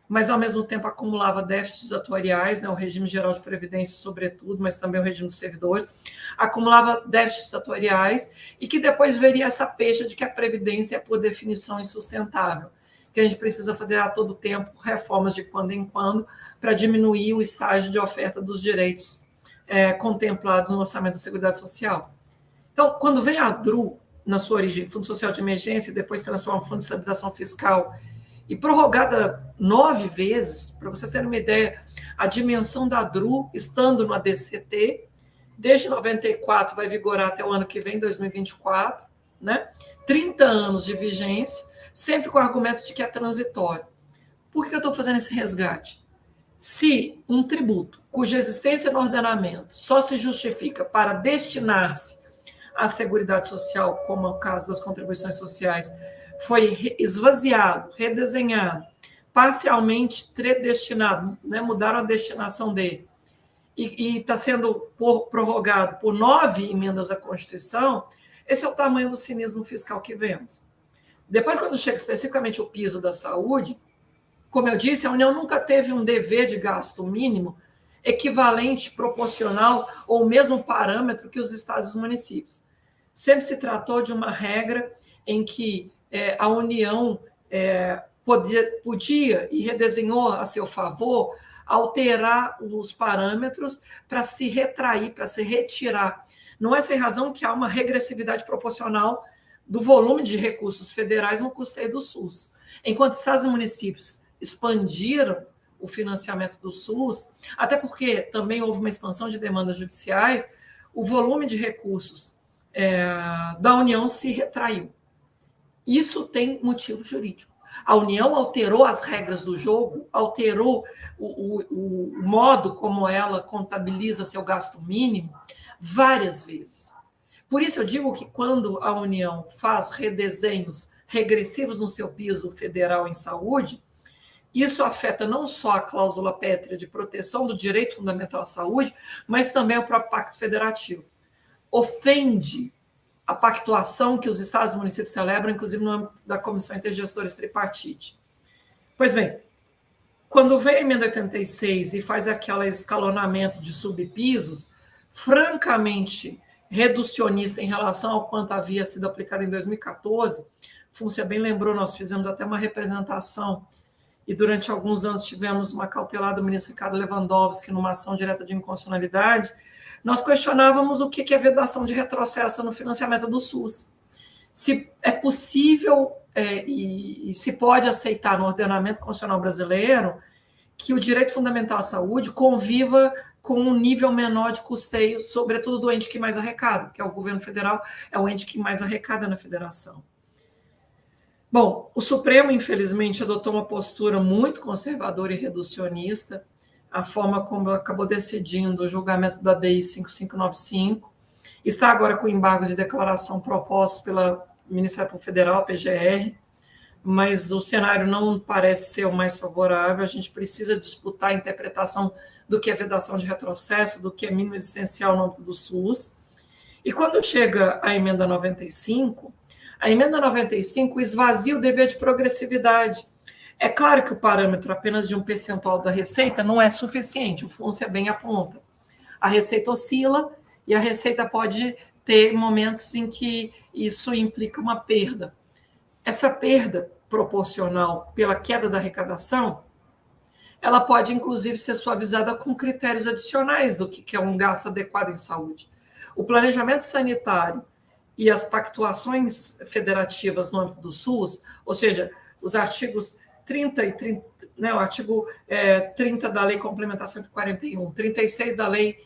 mas, ao mesmo tempo, acumulava déficits atuariais, o regime geral de previdência, sobretudo, mas também o regime dos servidores, acumulava déficits atuariais e que depois veria essa pecha de que a Previdência é, por definição, insustentável, que a gente precisa fazer a todo tempo reformas de quando em quando para diminuir o estágio de oferta dos direitos contemplados no orçamento da Seguridade Social. Então, quando vem a DRU, na sua origem, Fundo Social de Emergência, e depois transforma em Fundo de Estabilização Fiscal, e prorrogada 9 vezes, para vocês terem uma ideia, a dimensão da DRU, estando no ADCT, desde 94 vai vigorar até o ano que vem, 2024, 30 anos de vigência, sempre com o argumento de que é transitório. Por que eu estou fazendo esse resgate? Se um tributo, cuja existência no ordenamento só se justifica para destinar-se à Seguridade Social, como é o caso das contribuições sociais, foi esvaziado, redesenhado, parcialmente destinado, mudaram a destinação dele, e está sendo prorrogado por 9 emendas à Constituição, esse é o tamanho do cinismo fiscal que vemos. Depois, quando chega especificamente o piso da saúde, como eu disse, a União nunca teve um dever de gasto mínimo equivalente, proporcional ou mesmo parâmetro que os estados e os municípios. Sempre se tratou de uma regra em que a União podia e redesenhou a seu favor alterar os parâmetros para se retrair, para se retirar. Não é sem razão que há uma regressividade proporcional do volume de recursos federais no custeio do SUS. Enquanto estados e municípios expandiram o financiamento do SUS, até porque também houve uma expansão de demandas judiciais, o volume de recursos da União se retraiu. Isso tem motivo jurídico. A União alterou as regras do jogo, alterou o modo como ela contabiliza seu gasto mínimo várias vezes. Por isso eu digo que quando a União faz redesenhos regressivos no seu piso federal em saúde, isso afeta não só a cláusula pétrea de proteção do direito fundamental à saúde, mas também o próprio Pacto Federativo. ofende a pactuação que os estados e municípios celebram, inclusive no âmbito da Comissão Intergestores Tripartite. Pois bem, quando vem a emenda 86 e faz aquele escalonamento de subpisos, francamente reducionista em relação ao quanto havia sido aplicado em 2014, Fúncia bem lembrou, nós fizemos até uma representação e durante alguns anos tivemos uma cautelar do ministro Ricardo Lewandowski numa ação direta de inconstitucionalidade, nós questionávamos o que é vedação de retrocesso no financiamento do SUS. Se é possível e se pode aceitar no ordenamento constitucional brasileiro que o direito fundamental à saúde conviva com um nível menor de custeio, sobretudo do ente que mais arrecada, que é o governo federal, é o ente que mais arrecada na federação. Bom, o Supremo, infelizmente, adotou uma postura muito conservadora e reducionista, a forma como acabou decidindo o julgamento da DI 5595, está agora com embargos de declaração propostos pela Ministério Público Federal, PGR, mas o cenário não parece ser o mais favorável, a gente precisa disputar a interpretação do que é vedação de retrocesso, do que é mínimo existencial no âmbito do SUS. E quando chega a emenda 95, a emenda 95 esvazia o dever de progressividade. É claro que o parâmetro apenas de um percentual da receita não é suficiente, o Fúncia bem aponta. A receita oscila e a receita pode ter momentos em que isso implica uma perda. Essa perda proporcional pela queda da arrecadação, ela pode, inclusive, ser suavizada com critérios adicionais do que é um gasto adequado em saúde. O planejamento sanitário e as pactuações federativas no âmbito do SUS, ou seja, os artigos 30 e 30, né, o artigo 30 da Lei Complementar 141, 36 da Lei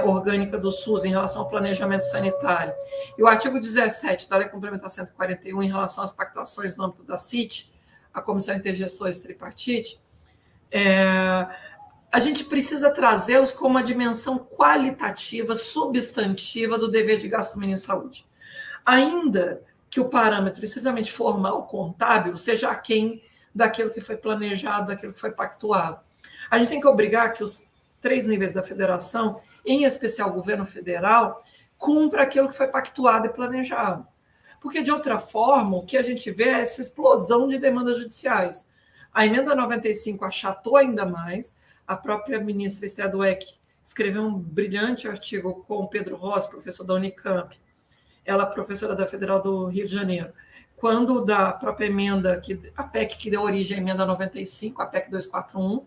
Orgânica do SUS em relação ao planejamento sanitário, e o artigo 17 da Lei Complementar 141 em relação às pactuações no âmbito da CIT, a Comissão Intergestores Tripartite, a gente precisa trazê-los com uma dimensão qualitativa, substantiva do dever de gasto mínimo em saúde. Ainda que o parâmetro estritamente formal, contábil, seja aquém daquilo que foi planejado, daquilo que foi pactuado. A gente tem que obrigar que os 3 níveis da federação, em especial o governo federal, cumpra aquilo que foi pactuado e planejado. Porque, de outra forma, o que a gente vê é essa explosão de demandas judiciais. A emenda 95 achatou ainda mais, a própria ministra Esther Dweck escreveu um brilhante artigo com o Pedro Rossi, professor da Unicamp, ela professora da Federal do Rio de Janeiro, quando da própria emenda, a PEC que deu origem à emenda 95, a PEC 241,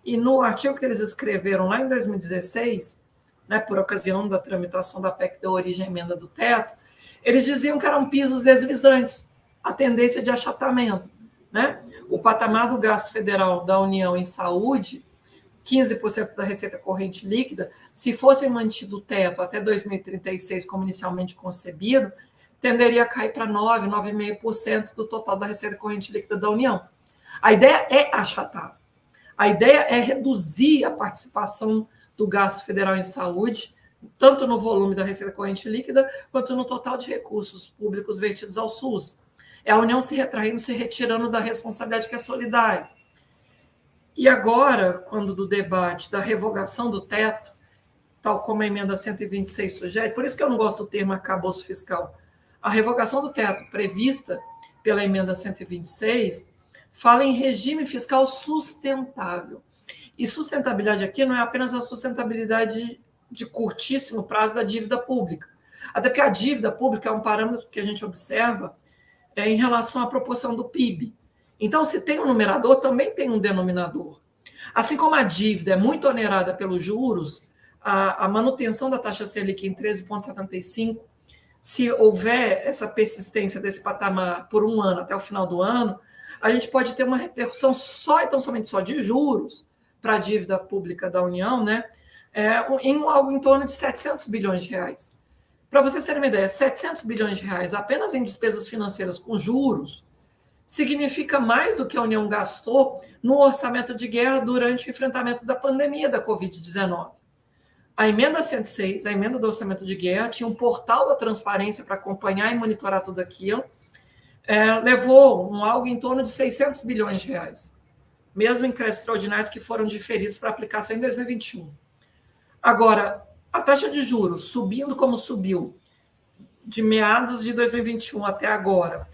e no artigo que eles escreveram lá em 2016, né, por ocasião da tramitação da PEC que deu origem à emenda do teto, eles diziam que eram pisos deslizantes, a tendência de achatamento. Né? O patamar do gasto federal da União em saúde, 15% da receita corrente líquida, se fosse mantido o teto até 2036, como inicialmente concebido, tenderia a cair para 9,5% do total da receita corrente líquida da União. A ideia é achatar. A ideia é reduzir a participação do gasto federal em saúde, tanto no volume da receita corrente líquida, quanto no total de recursos públicos vertidos ao SUS. É a União se retraindo, se retirando da responsabilidade que é solidária. E agora, quando do debate da revogação do teto, tal como a emenda 126 sugere, por isso que eu não gosto do termo arcabouço fiscal, a revogação do teto prevista pela emenda 126 fala em regime fiscal sustentável. E sustentabilidade aqui não é apenas a sustentabilidade de curtíssimo prazo da dívida pública, até porque a dívida pública é um parâmetro que a gente observa em relação à proporção do PIB. Então, se tem um numerador, também tem um denominador. Assim como a dívida é muito onerada pelos juros, a manutenção da taxa Selic em 13,75, se houver essa persistência desse patamar por um ano até o final do ano, a gente pode ter uma repercussão somente de juros para a dívida pública da União, né, em algo em torno de 700 bilhões de reais. Para vocês terem uma ideia, 700 bilhões de reais apenas em despesas financeiras com juros significa mais do que a União gastou no orçamento de guerra durante o enfrentamento da pandemia da Covid-19. A emenda 106, a emenda do orçamento de guerra, tinha um portal da transparência para acompanhar e monitorar tudo aquilo, levou algo em torno de 600 bilhões de reais, mesmo em créditos extraordinários que foram diferidos para aplicação em 2021. Agora, a taxa de juros subindo como subiu, de meados de 2021 até agora,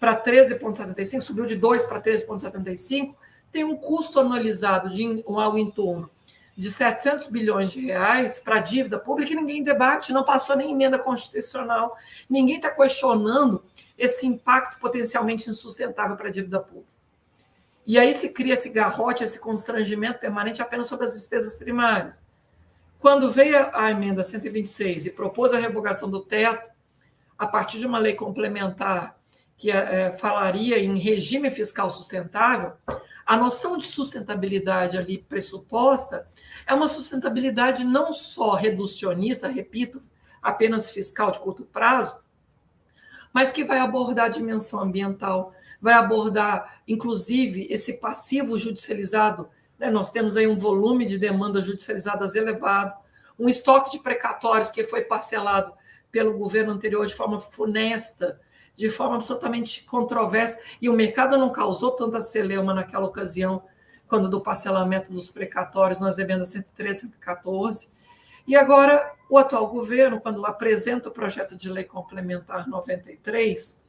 para 13,75, subiu de 2 para 13,75, tem um custo anualizado de algo em torno de 700 bilhões de reais para a dívida pública e ninguém debate, não passou nem emenda constitucional, ninguém está questionando esse impacto potencialmente insustentável para a dívida pública. E aí se cria esse garrote, esse constrangimento permanente apenas sobre as despesas primárias. Quando veio a emenda 126 e propôs a revogação do teto, a partir de uma lei complementar que falaria em regime fiscal sustentável, a noção de sustentabilidade ali pressuposta é uma sustentabilidade não só reducionista, repito, apenas fiscal de curto prazo, mas que vai abordar a dimensão ambiental, vai abordar, inclusive, esse passivo judicializado. Nós temos aí um volume de demandas judicializadas elevado, um estoque de precatórios que foi parcelado pelo governo anterior de forma funesta, de forma absolutamente controversa, e o mercado não causou tanta celeuma naquela ocasião, quando do parcelamento dos precatórios nas emendas 113 e 114. E agora, o atual governo, quando apresenta o projeto de lei complementar 93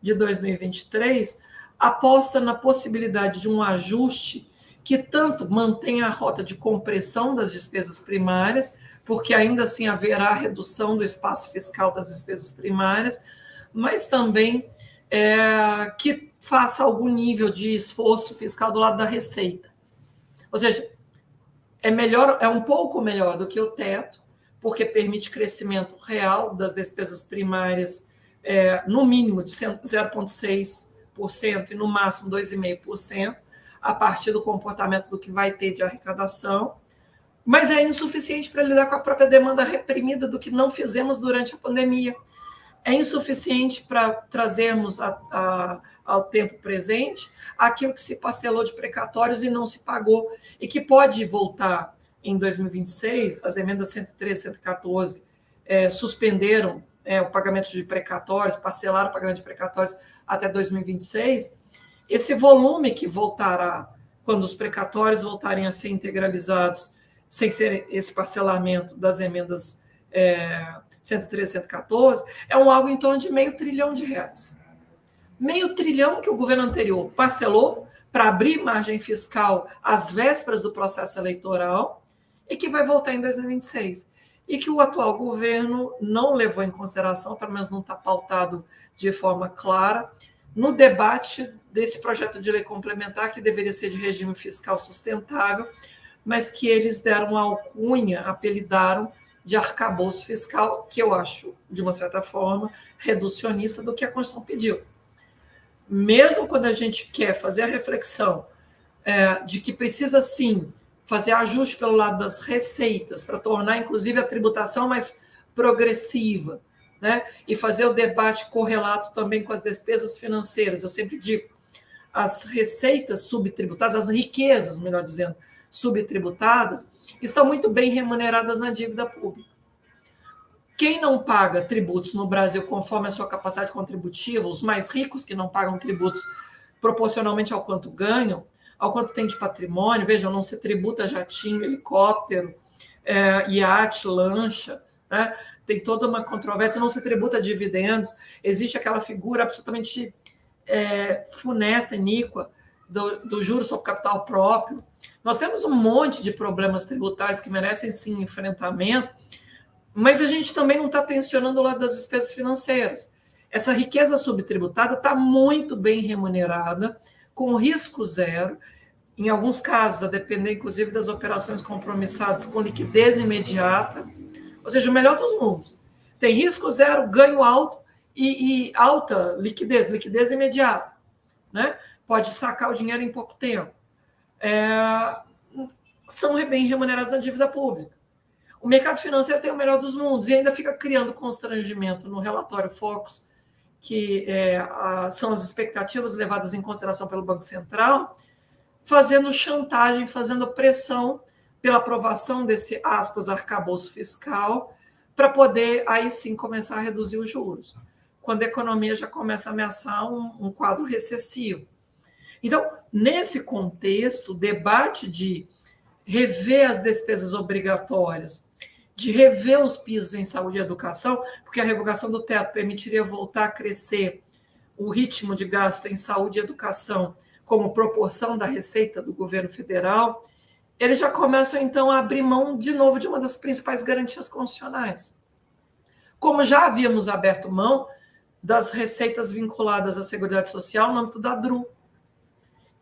de 2023, aposta na possibilidade de um ajuste que tanto mantenha a rota de compressão das despesas primárias, porque ainda assim haverá redução do espaço fiscal das despesas primárias, mas também que faça algum nível de esforço fiscal do lado da receita. Ou seja, é um pouco melhor do que o teto, porque permite crescimento real das despesas primárias no mínimo de 0,6% e no máximo 2,5%, a partir do comportamento do que vai ter de arrecadação, mas é insuficiente para lidar com a própria demanda reprimida do que não fizemos durante a pandemia. É insuficiente para trazermos ao tempo presente aquilo que se parcelou de precatórios e não se pagou, e que pode voltar em 2026. As emendas 113 e 114 suspenderam o pagamento de precatórios, parcelaram o pagamento de precatórios até 2026. Esse volume que voltará quando os precatórios voltarem a ser integralizados, sem ser esse parcelamento das emendas 113 e 114, é algo em torno de R$500 bilhão. R$500 bilhão que o governo anterior parcelou para abrir margem fiscal às vésperas do processo eleitoral e que vai voltar em 2026. E que o atual governo não levou em consideração, pelo menos não está pautado de forma clara, no debate desse projeto de lei complementar, que deveria ser de regime fiscal sustentável, mas que eles deram a alcunha, apelidaram de arcabouço fiscal, que eu acho, de uma certa forma, reducionista do que a Constituição pediu. Mesmo quando a gente quer fazer a reflexão de que precisa, sim, fazer ajuste pelo lado das receitas, para tornar, inclusive, a tributação mais progressiva, né? E fazer o debate correlato também com as despesas financeiras. Eu sempre digo, as receitas subtributadas, as riquezas, melhor dizendo, subtributadas, estão muito bem remuneradas na dívida pública. Quem não paga tributos no Brasil conforme a sua capacidade contributiva, os mais ricos que não pagam tributos proporcionalmente ao quanto ganham, ao quanto tem de patrimônio, vejam, não se tributa jatinho, helicóptero, iate, lancha, né? Tem toda uma controvérsia, não se tributa dividendos, existe aquela figura absolutamente funesta, iníqua, do juros sobre capital próprio. Nós temos um monte de problemas tributários que merecem, sim, enfrentamento, mas a gente também não está tensionando o lado das despesas financeiras. Essa riqueza subtributada está muito bem remunerada, com risco zero, em alguns casos, a depender, inclusive, das operações compromissadas com liquidez imediata, ou seja, o melhor dos mundos. Tem risco zero, ganho alto e alta liquidez imediata, né? Pode sacar o dinheiro em pouco tempo. São bem remunerados na dívida pública. O mercado financeiro tem o melhor dos mundos e ainda fica criando constrangimento no relatório Focus, que são as expectativas levadas em consideração pelo Banco Central, fazendo chantagem, fazendo pressão pela aprovação desse, aspas, arcabouço fiscal, para poder, aí sim, começar a reduzir os juros, quando a economia já começa a ameaçar um quadro recessivo. Então, nesse contexto, o debate de rever as despesas obrigatórias de rever os pisos em saúde e educação, porque a revogação do teto permitiria voltar a crescer o ritmo de gasto em saúde e educação como proporção da receita do governo federal, eles já começam, então, a abrir mão, de novo, de uma das principais garantias constitucionais. Como já havíamos aberto mão das receitas vinculadas à Seguridade Social no âmbito da DRU,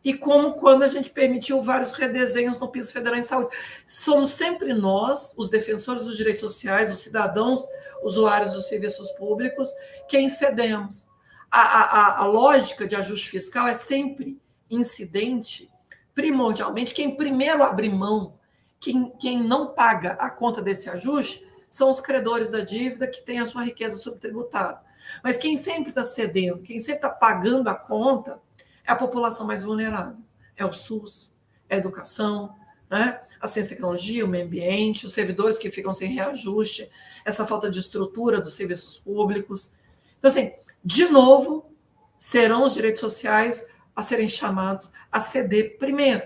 e como quando a gente permitiu vários redesenhos no piso federal em saúde. Somos sempre nós, os defensores dos direitos sociais, os cidadãos, usuários dos serviços públicos, quem cedemos. A lógica de ajuste fiscal é sempre incidente, primordialmente, quem primeiro abre mão, quem não paga a conta desse ajuste, são os credores da dívida que têm a sua riqueza subtributada. Mas quem sempre está cedendo, quem sempre está pagando a conta, é a população mais vulnerável. É o SUS, é a educação, né? A ciência e tecnologia, o meio ambiente, os servidores que ficam sem reajuste, essa falta de estrutura dos serviços públicos. Então, assim, de novo, serão os direitos sociais a serem chamados a ceder primeiro,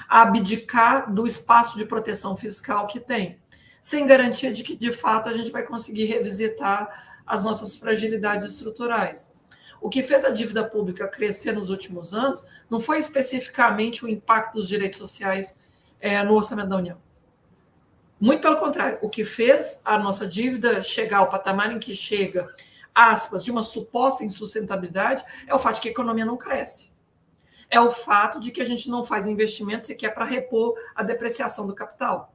a abdicar do espaço de proteção fiscal que tem, sem garantia de que, de fato, a gente vai conseguir revisitar as nossas fragilidades estruturais. O que fez a dívida pública crescer nos últimos anos não foi especificamente o impacto dos direitos sociais no orçamento da União. Muito pelo contrário, o que fez a nossa dívida chegar ao patamar em que chega, aspas, de uma suposta insustentabilidade, é o fato de que a economia não cresce. É o fato de que a gente não faz investimento sequer para repor a depreciação do capital.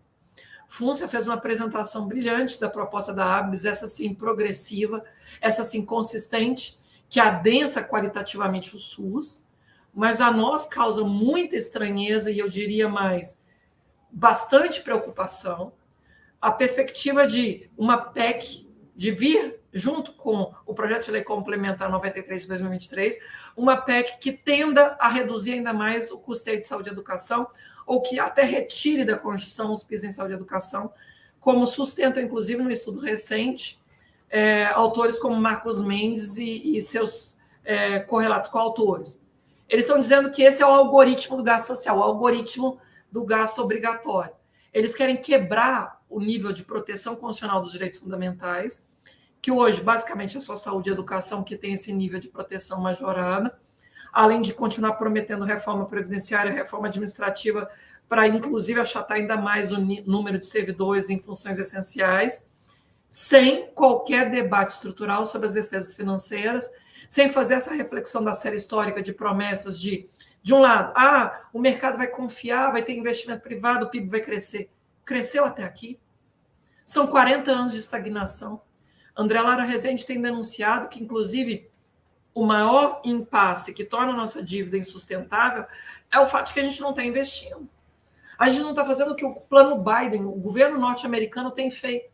Fúncia fez uma apresentação brilhante da proposta da ABS, essa sim progressiva, essa sim consistente, que adensa qualitativamente o SUS, mas a nós causa muita estranheza e eu diria mais, bastante preocupação, a perspectiva de uma PEC, de vir junto com o projeto de lei complementar 93 de 2023, uma PEC que tenda a reduzir ainda mais o custeio de saúde e educação, ou que até retire da Constituição os pisos em saúde e educação, como sustenta, inclusive, no estudo recente, autores como Marcos Mendes e seus correlatos coautores. Eles estão dizendo que esse é o algoritmo do gasto social, o algoritmo do gasto obrigatório. Eles querem quebrar o nível de proteção constitucional dos direitos fundamentais, que hoje, basicamente, é só saúde e educação que tem esse nível de proteção majorada, além de continuar prometendo reforma previdenciária, reforma administrativa, para, inclusive, achatar ainda mais o número de servidores em funções essenciais, sem qualquer debate estrutural sobre as despesas financeiras, sem fazer essa reflexão da série histórica de promessas de um lado, o mercado vai confiar, vai ter investimento privado, o PIB vai crescer. Cresceu até aqui. São 40 anos de estagnação. André Lara Rezende tem denunciado que, inclusive, o maior impasse que torna a nossa dívida insustentável é o fato de que a gente não está investindo. A gente não está fazendo o que o plano Biden, o governo norte-americano, tem feito,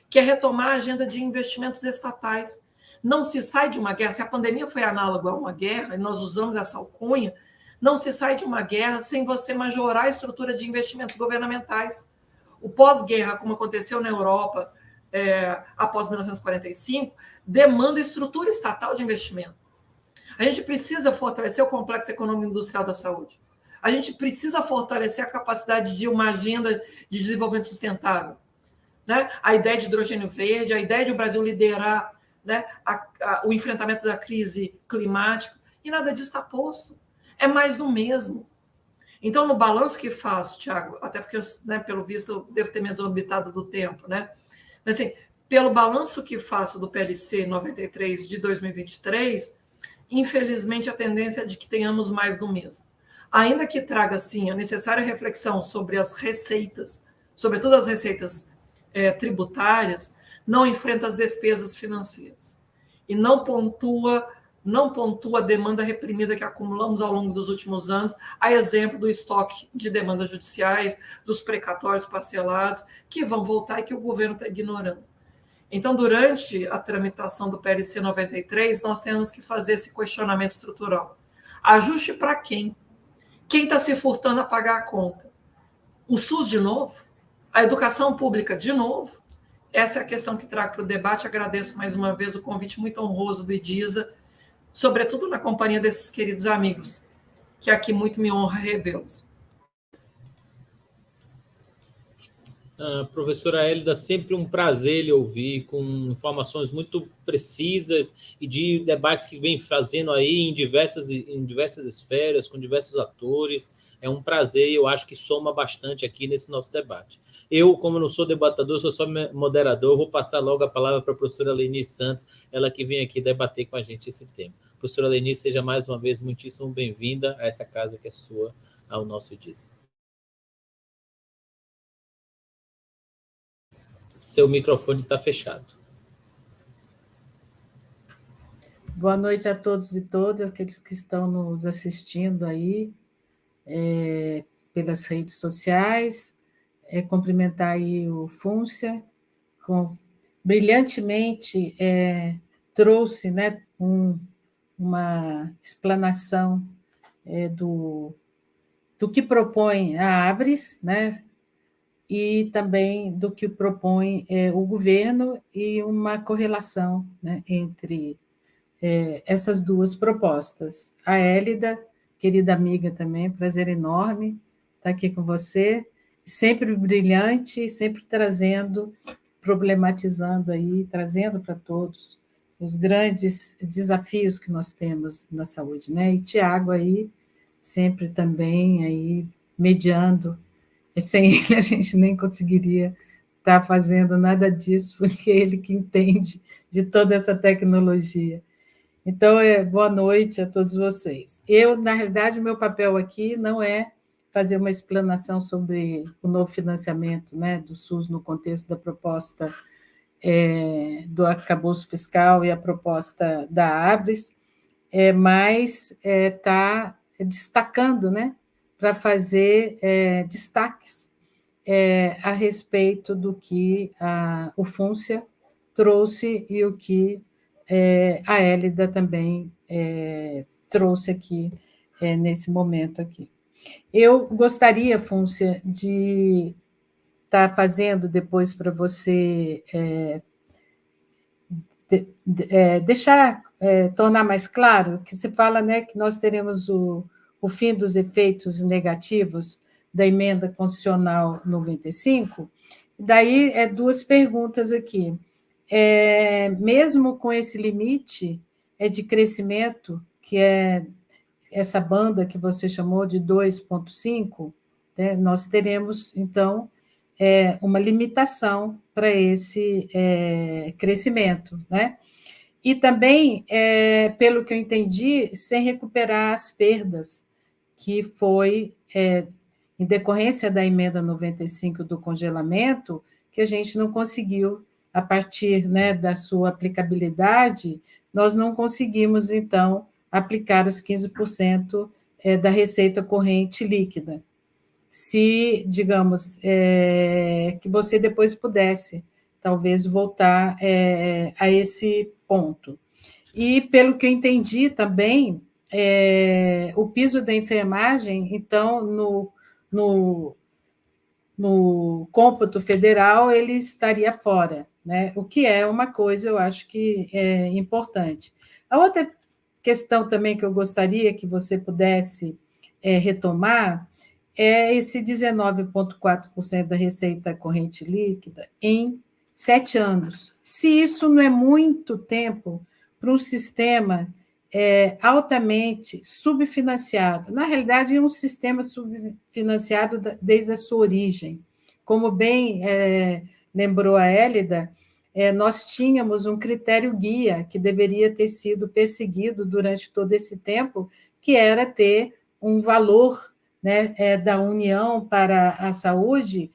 que é retomar a agenda de investimentos estatais. Não se sai de uma guerra, se a pandemia foi análoga a uma guerra, e nós usamos essa alcunha, não se sai de uma guerra sem você majorar a estrutura de investimentos governamentais. O pós-guerra, como aconteceu na Europa após 1945, demanda estrutura estatal de investimento. A gente precisa fortalecer o complexo econômico industrial da saúde. A gente precisa fortalecer a capacidade de uma agenda de desenvolvimento sustentável. Né? A ideia de hidrogênio verde, a ideia de o Brasil liderar, né, o enfrentamento da crise climática, e nada disso está posto. É mais do mesmo. Então, no balanço que faço, Tiago, até porque, pelo visto, eu devo ter me exorbitado do tempo, né? Mas, assim, pelo balanço que faço do PLC 93 de 2023, infelizmente, a tendência é de que tenhamos mais do mesmo. Ainda que traga, sim, a necessária reflexão sobre as receitas, sobretudo as receitas tributárias, não enfrenta as despesas financeiras. E não pontua a demanda reprimida que acumulamos ao longo dos últimos anos, a exemplo do estoque de demandas judiciais, dos precatórios parcelados, que vão voltar e que o governo está ignorando. Então, durante a tramitação do PLC 93, nós temos que fazer esse questionamento estrutural. Ajuste para quem? Quem está se furtando a pagar a conta? O SUS de novo? A educação pública de novo? Essa é a questão que trago para o debate. Agradeço mais uma vez o convite muito honroso do IDISA, sobretudo na companhia desses queridos amigos, que aqui muito me honra revê-los. Professora Hélida, sempre um prazer lhe ouvir, com informações muito precisas e de debates que vem fazendo aí em diversas esferas, com diversos atores. É um prazer e eu acho que soma bastante aqui nesse nosso debate. Eu, como não sou debatedor, sou só moderador, vou passar logo a palavra para a professora Lenice Santos, ela que vem aqui debater com a gente esse tema. Professora Lenice, seja mais uma vez muitíssimo bem-vinda a essa casa que é sua, ao nosso DISA. Seu microfone está fechado. Boa noite a todos e todas, aqueles que estão nos assistindo aí pelas redes sociais. Cumprimentar aí o Fúncia, brilhantemente trouxe, né, uma explanação do que propõe a ABRES, né, e também do que propõe o governo e uma correlação, né, entre essas duas propostas. A Hélida, querida amiga também, prazer enorme estar aqui com você, sempre brilhante, sempre trazendo, problematizando aí, trazendo para todos os grandes desafios que nós temos na saúde, né? E Tiago aí, sempre também aí mediando. E sem ele a gente nem conseguiria estar fazendo nada disso, porque é ele que entende de toda essa tecnologia. Então, boa noite a todos vocês. Eu, na realidade, o meu papel aqui não é fazer uma explanação sobre o novo financiamento, né, do SUS no contexto da proposta do arcabouço fiscal e a proposta da ABRES, mas está destacando, né, para fazer destaques a respeito do que o Fúncia trouxe e o que a Hélida também trouxe aqui nesse momento aqui. Eu gostaria, Fúncia, de estar fazendo depois para você deixar, tornar mais claro, que você fala, né, que nós teremos o fim dos efeitos negativos da emenda constitucional 95, daí duas perguntas aqui. Mesmo com esse limite de crescimento, que é essa banda que você chamou de 2,5, né, nós teremos, então, uma limitação para esse crescimento, né? E também, pelo que eu entendi, sem recuperar as perdas que foi em decorrência da emenda 95 do congelamento, que a gente não conseguiu, a partir, né, da sua aplicabilidade, nós não conseguimos, então, aplicar os 15% da receita corrente líquida. Se, digamos, que você depois pudesse, talvez, voltar a esse ponto. E, pelo que eu entendi também, o piso da enfermagem, então, no cômputo federal, ele estaria fora, né? O que é uma coisa, eu acho que é importante. A outra questão também que eu gostaria que você pudesse retomar é esse 19,4% da receita corrente líquida em 7 anos. Se isso não é muito tempo para um sistema altamente subfinanciado. Na realidade, é um sistema subfinanciado desde a sua origem. Como bem lembrou a Hélida, nós tínhamos um critério guia que deveria ter sido perseguido durante todo esse tempo, que era ter um valor, né, da União para a saúde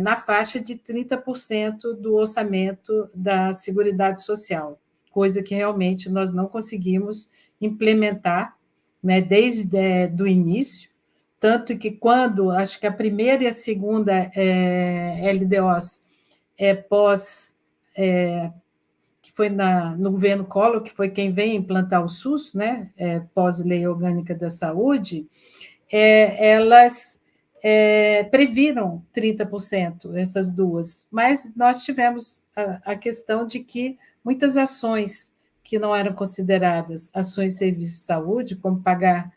na faixa de 30% do orçamento da Seguridade Social, coisa que realmente nós não conseguimos implementar, né, desde do início, tanto que quando, acho que a primeira e a segunda LDOs pós, que foi no governo Collor, que foi quem vem implantar o SUS, né, pós-Lei Orgânica da Saúde, elas previram 30%, essas duas, mas nós tivemos a questão de que muitas ações que não eram consideradas ações de serviço de saúde, como pagar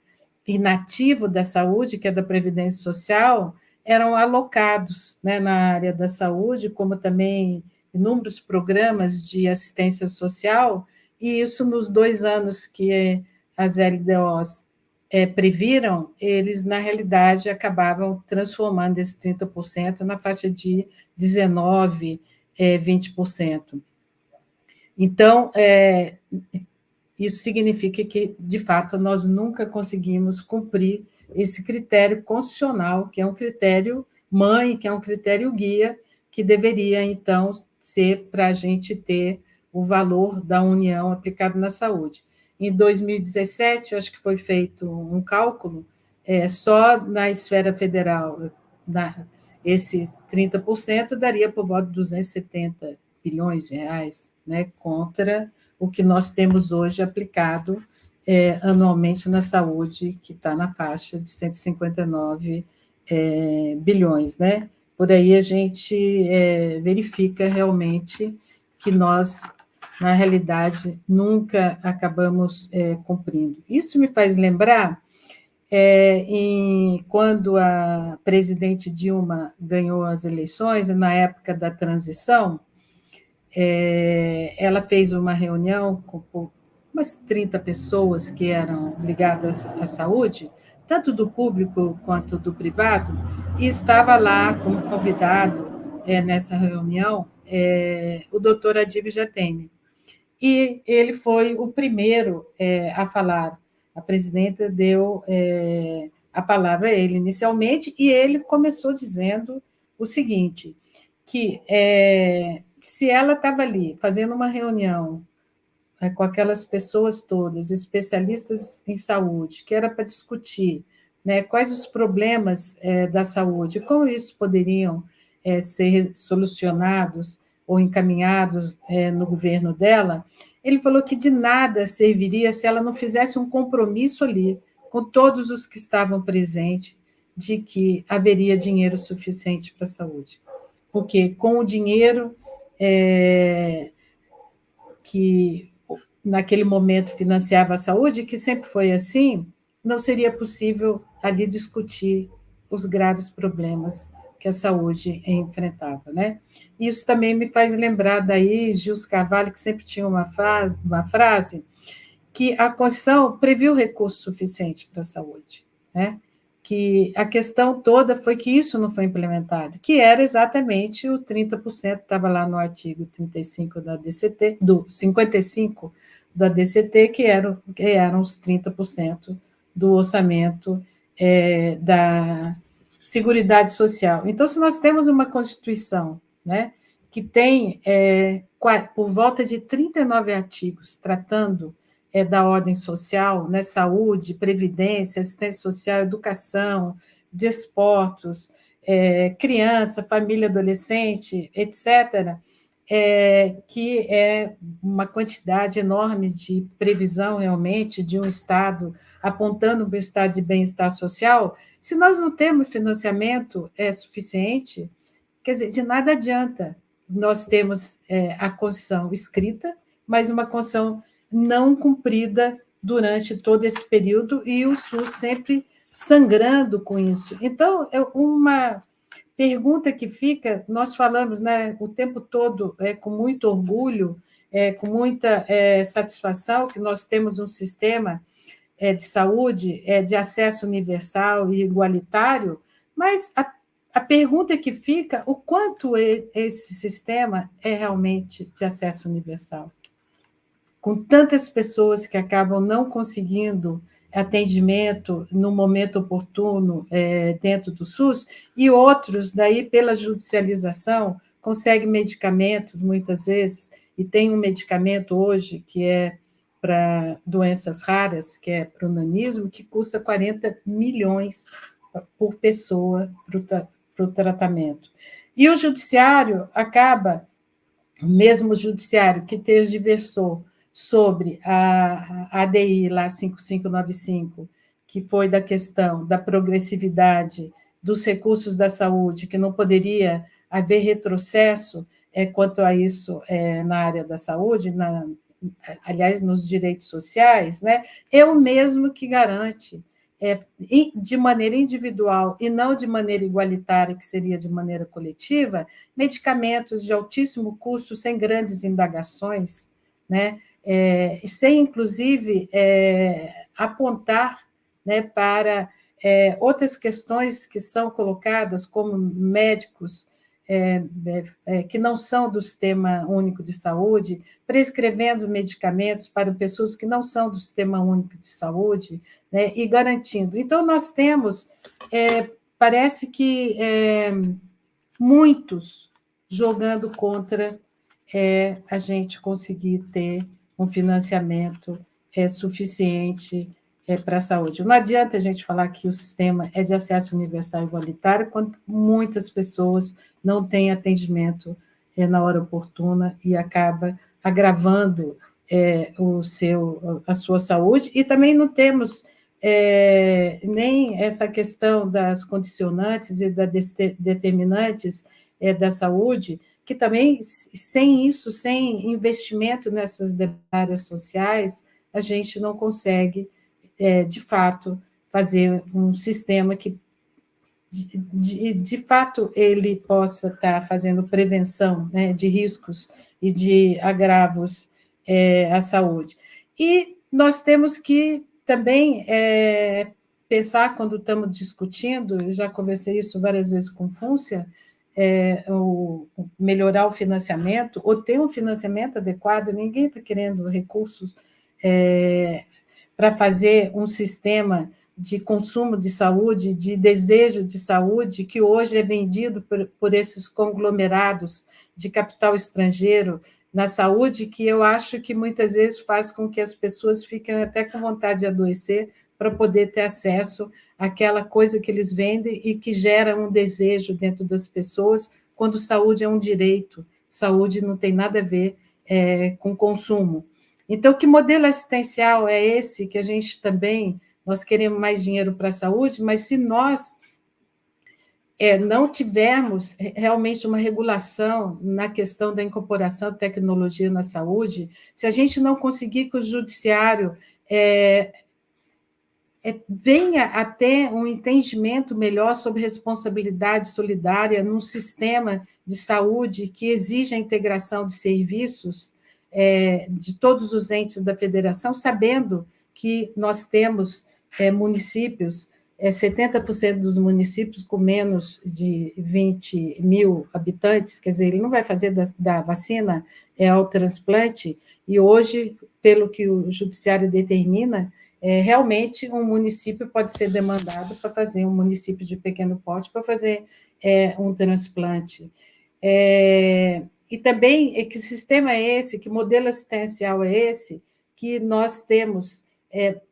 inativo da saúde, que é da Previdência Social, eram alocados, né, na área da saúde, como também inúmeros programas de assistência social, e isso nos 2 anos que as LDOs previram, eles, na realidade, acabavam transformando esse 30% na faixa de 19%, 20%. Então, isso significa que, de fato, nós nunca conseguimos cumprir esse critério constitucional, que é um critério mãe, que é um critério guia, que deveria, então, ser para a gente ter o valor da União aplicado na saúde. Em 2017, eu acho que foi feito um cálculo, só na esfera federal, esses 30% daria por volta de 270 bilhões de reais, né, contra o que nós temos hoje aplicado anualmente na saúde, que está na faixa de 159 bilhões. Né? Por aí a gente verifica realmente que nós, na realidade, nunca acabamos cumprindo. Isso me faz lembrar quando a presidente Dilma ganhou as eleições, na época da transição, ela fez uma reunião com umas 30 pessoas que eram ligadas à saúde, tanto do público quanto do privado, e estava lá como convidado nessa reunião o doutor Adib Jatene. E ele foi o primeiro a falar. A presidenta deu a palavra a ele inicialmente, e ele começou dizendo o seguinte, que se ela estava ali fazendo uma reunião com aquelas pessoas todas, especialistas em saúde, que era para discutir quais os problemas da saúde, como isso poderiam ser solucionados ou encaminhados no governo dela, ele falou que de nada serviria se ela não fizesse um compromisso ali com todos os que estavam presentes de que haveria dinheiro suficiente para a saúde. Porque com o dinheiro que naquele momento financiava a saúde, que sempre foi assim, não seria possível ali discutir os graves problemas que a saúde enfrentava. Né? Isso também me faz lembrar daí Gils Carvalho, que sempre tinha uma frase que a Constituição previu recurso suficiente para a saúde, né? Que a questão toda foi que isso não foi implementado, que era exatamente o 30%, estava lá no artigo 35 da ADCT, do 55 do ADCT, que eram os 30% do orçamento da Seguridade Social. Então, se nós temos uma Constituição, né, que tem por volta de 39 artigos tratando da ordem social, né, saúde, previdência, assistência social, educação, desportos, criança, família, adolescente, etc., que é uma quantidade enorme de previsão, realmente, de um Estado apontando para o estado de bem-estar social. Se nós não temos financiamento suficiente, quer dizer, de nada adianta nós temos a Constituição escrita, mas uma Constituição não cumprida durante todo esse período, e o SUS sempre sangrando com isso. Então, uma pergunta que fica, nós falamos, né, o tempo todo, com muito orgulho, com muita satisfação, que nós temos um sistema de saúde, de acesso universal e igualitário, mas a pergunta que fica, o quanto esse sistema é realmente de acesso universal? Com tantas pessoas que acabam não conseguindo atendimento no momento oportuno dentro do SUS, e outros, daí, pela judicialização, conseguem medicamentos, muitas vezes, e tem um medicamento hoje que é para doenças raras, que é para o nanismo, que custa 40 milhões por pessoa para o tratamento. E o judiciário acaba, mesmo o judiciário que tergiversou sobre a ADI lá 5595, que foi da questão da progressividade dos recursos da saúde, que não poderia haver retrocesso quanto a isso na área da saúde, aliás, nos direitos sociais, né? É o mesmo que garante de maneira individual e não de maneira igualitária, que seria de maneira coletiva, medicamentos de altíssimo custo, sem grandes indagações, né? Sem, inclusive, apontar, né, para outras questões que são colocadas, como médicos que não são do Sistema Único de Saúde, prescrevendo medicamentos para pessoas que não são do Sistema Único de Saúde, né, e garantindo. Então, nós temos, parece que muitos jogando contra a gente conseguir ter um financiamento suficiente para a saúde. Não adianta a gente falar que o sistema é de acesso universal e igualitário quando muitas pessoas não têm atendimento na hora oportuna e acaba agravando a sua saúde. E também não temos nem essa questão das condicionantes e das determinantes da saúde, que também, sem isso, sem investimento nessas áreas sociais, a gente não consegue, de fato, fazer um sistema que, de fato, ele possa estar fazendo prevenção, né, de riscos e de agravos à saúde. E nós temos que também pensar, quando estamos discutindo, eu já conversei isso várias vezes com Fúncia, melhorar o financiamento, ou ter um financiamento adequado. Ninguém está querendo recursos para fazer um sistema de consumo de saúde, de desejo de saúde, que hoje é vendido por esses conglomerados de capital estrangeiro na saúde, que eu acho que muitas vezes faz com que as pessoas fiquem até com vontade de adoecer para poder ter acesso àquela coisa que eles vendem e que gera um desejo dentro das pessoas, quando saúde é um direito, saúde não tem nada a ver com consumo. Então, que modelo assistencial é esse que a gente também, nós queremos mais dinheiro para a saúde, mas se nós não tivermos realmente uma regulação na questão da incorporação de tecnologia na saúde, se a gente não conseguir que o judiciário venha a ter um entendimento melhor sobre responsabilidade solidária num sistema de saúde que exige a integração de serviços de todos os entes da federação, sabendo que nós temos municípios, 70% dos municípios com menos de 20 mil habitantes, quer dizer, ele não vai fazer da vacina ao transplante, e hoje, pelo que o judiciário determina, realmente um município pode ser demandado para fazer, um município de pequeno porte, para fazer um transplante. E também, que sistema é esse, que modelo assistencial é esse, que nós temos,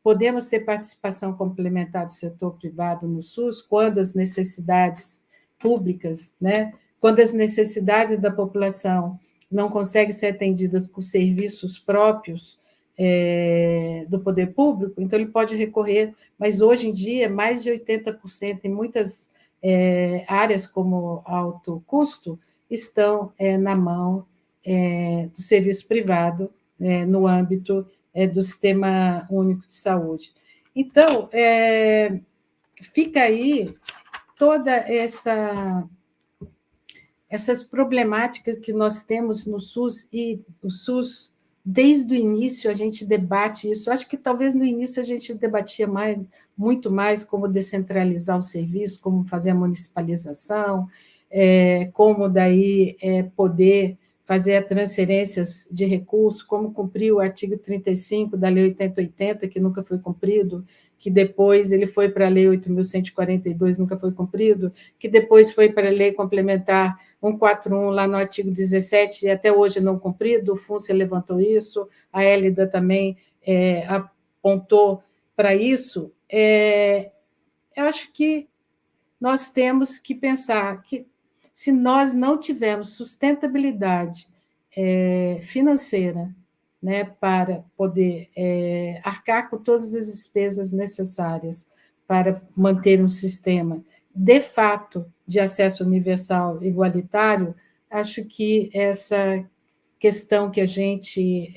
podemos ter participação complementar do setor privado no SUS, quando as necessidades públicas, né, quando as necessidades da população não conseguem ser atendidas com serviços próprios do poder público, então ele pode recorrer, mas hoje em dia, mais de 80% em muitas áreas como alto custo, estão na mão do serviço privado, no âmbito do Sistema Único de Saúde. Então, fica aí toda essas problemáticas que nós temos no SUS, e o SUS, desde o início, a gente debate isso. Acho que talvez no início a gente debatia muito mais como descentralizar o serviço, como fazer a municipalização, como daí poder fazer transferências de recursos, como cumprir o artigo 35 da Lei 8080, que nunca foi cumprido, que depois ele foi para a Lei 8.142, nunca foi cumprido, que depois foi para a Lei Complementar 141, lá no artigo 17, e até hoje não cumprido. O Fúncia levantou isso, a Hélida também apontou para isso. Eu acho que nós temos que pensar que, se nós não tivermos sustentabilidade financeira, né, para poder arcar com todas as despesas necessárias para manter um sistema, de fato, de acesso universal igualitário, acho que essa questão que a gente,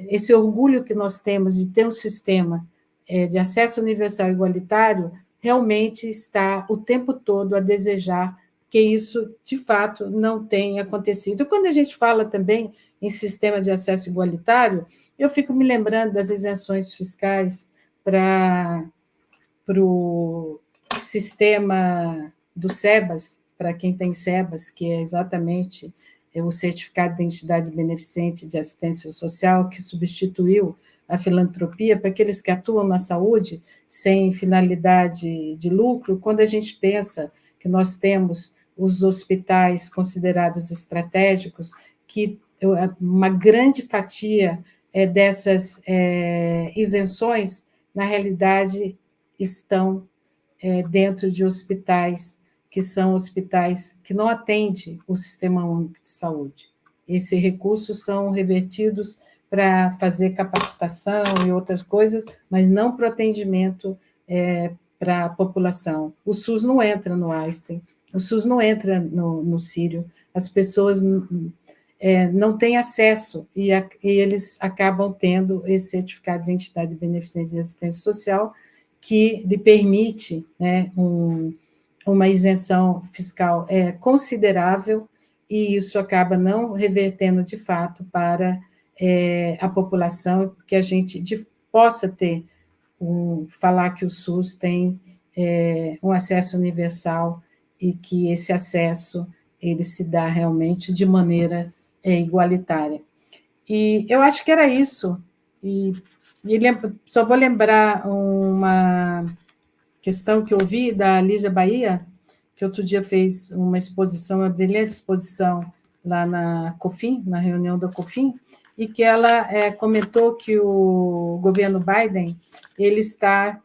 esse orgulho que nós temos de ter um sistema de acesso universal e igualitário realmente está o tempo todo a desejar que isso, de fato, não tenha acontecido. Quando a gente fala também em sistema de acesso igualitário, eu fico me lembrando das isenções fiscais para o sistema do SEBAS, para quem tem SEBAS, que é exatamente o Certificado de Identidade Beneficente de Assistência Social, que substituiu a filantropia para aqueles que atuam na saúde sem finalidade de lucro. Quando a gente pensa que nós temos os hospitais considerados estratégicos, que uma grande fatia dessas isenções, na realidade, estão dentro de hospitais que são hospitais que não atendem o Sistema Único de Saúde. Esses recursos são revertidos para fazer capacitação e outras coisas, mas não para o atendimento para a população. O SUS não entra no Einstein, o SUS não entra no Sírio, as pessoas não têm acesso e eles acabam tendo esse certificado de identidade de beneficência e assistência social que lhe permite, né, uma isenção fiscal considerável, e isso acaba não revertendo de fato para a população, que a gente possa ter, falar que o SUS tem um acesso universal e que esse acesso ele se dá realmente de maneira igualitária. E eu acho que era isso. E só vou lembrar uma questão que eu vi da Lígia Bahia, que outro dia fez uma exposição, uma brilhante exposição lá na COFIN, na reunião da COFIN, e que ela comentou que o governo Biden ele está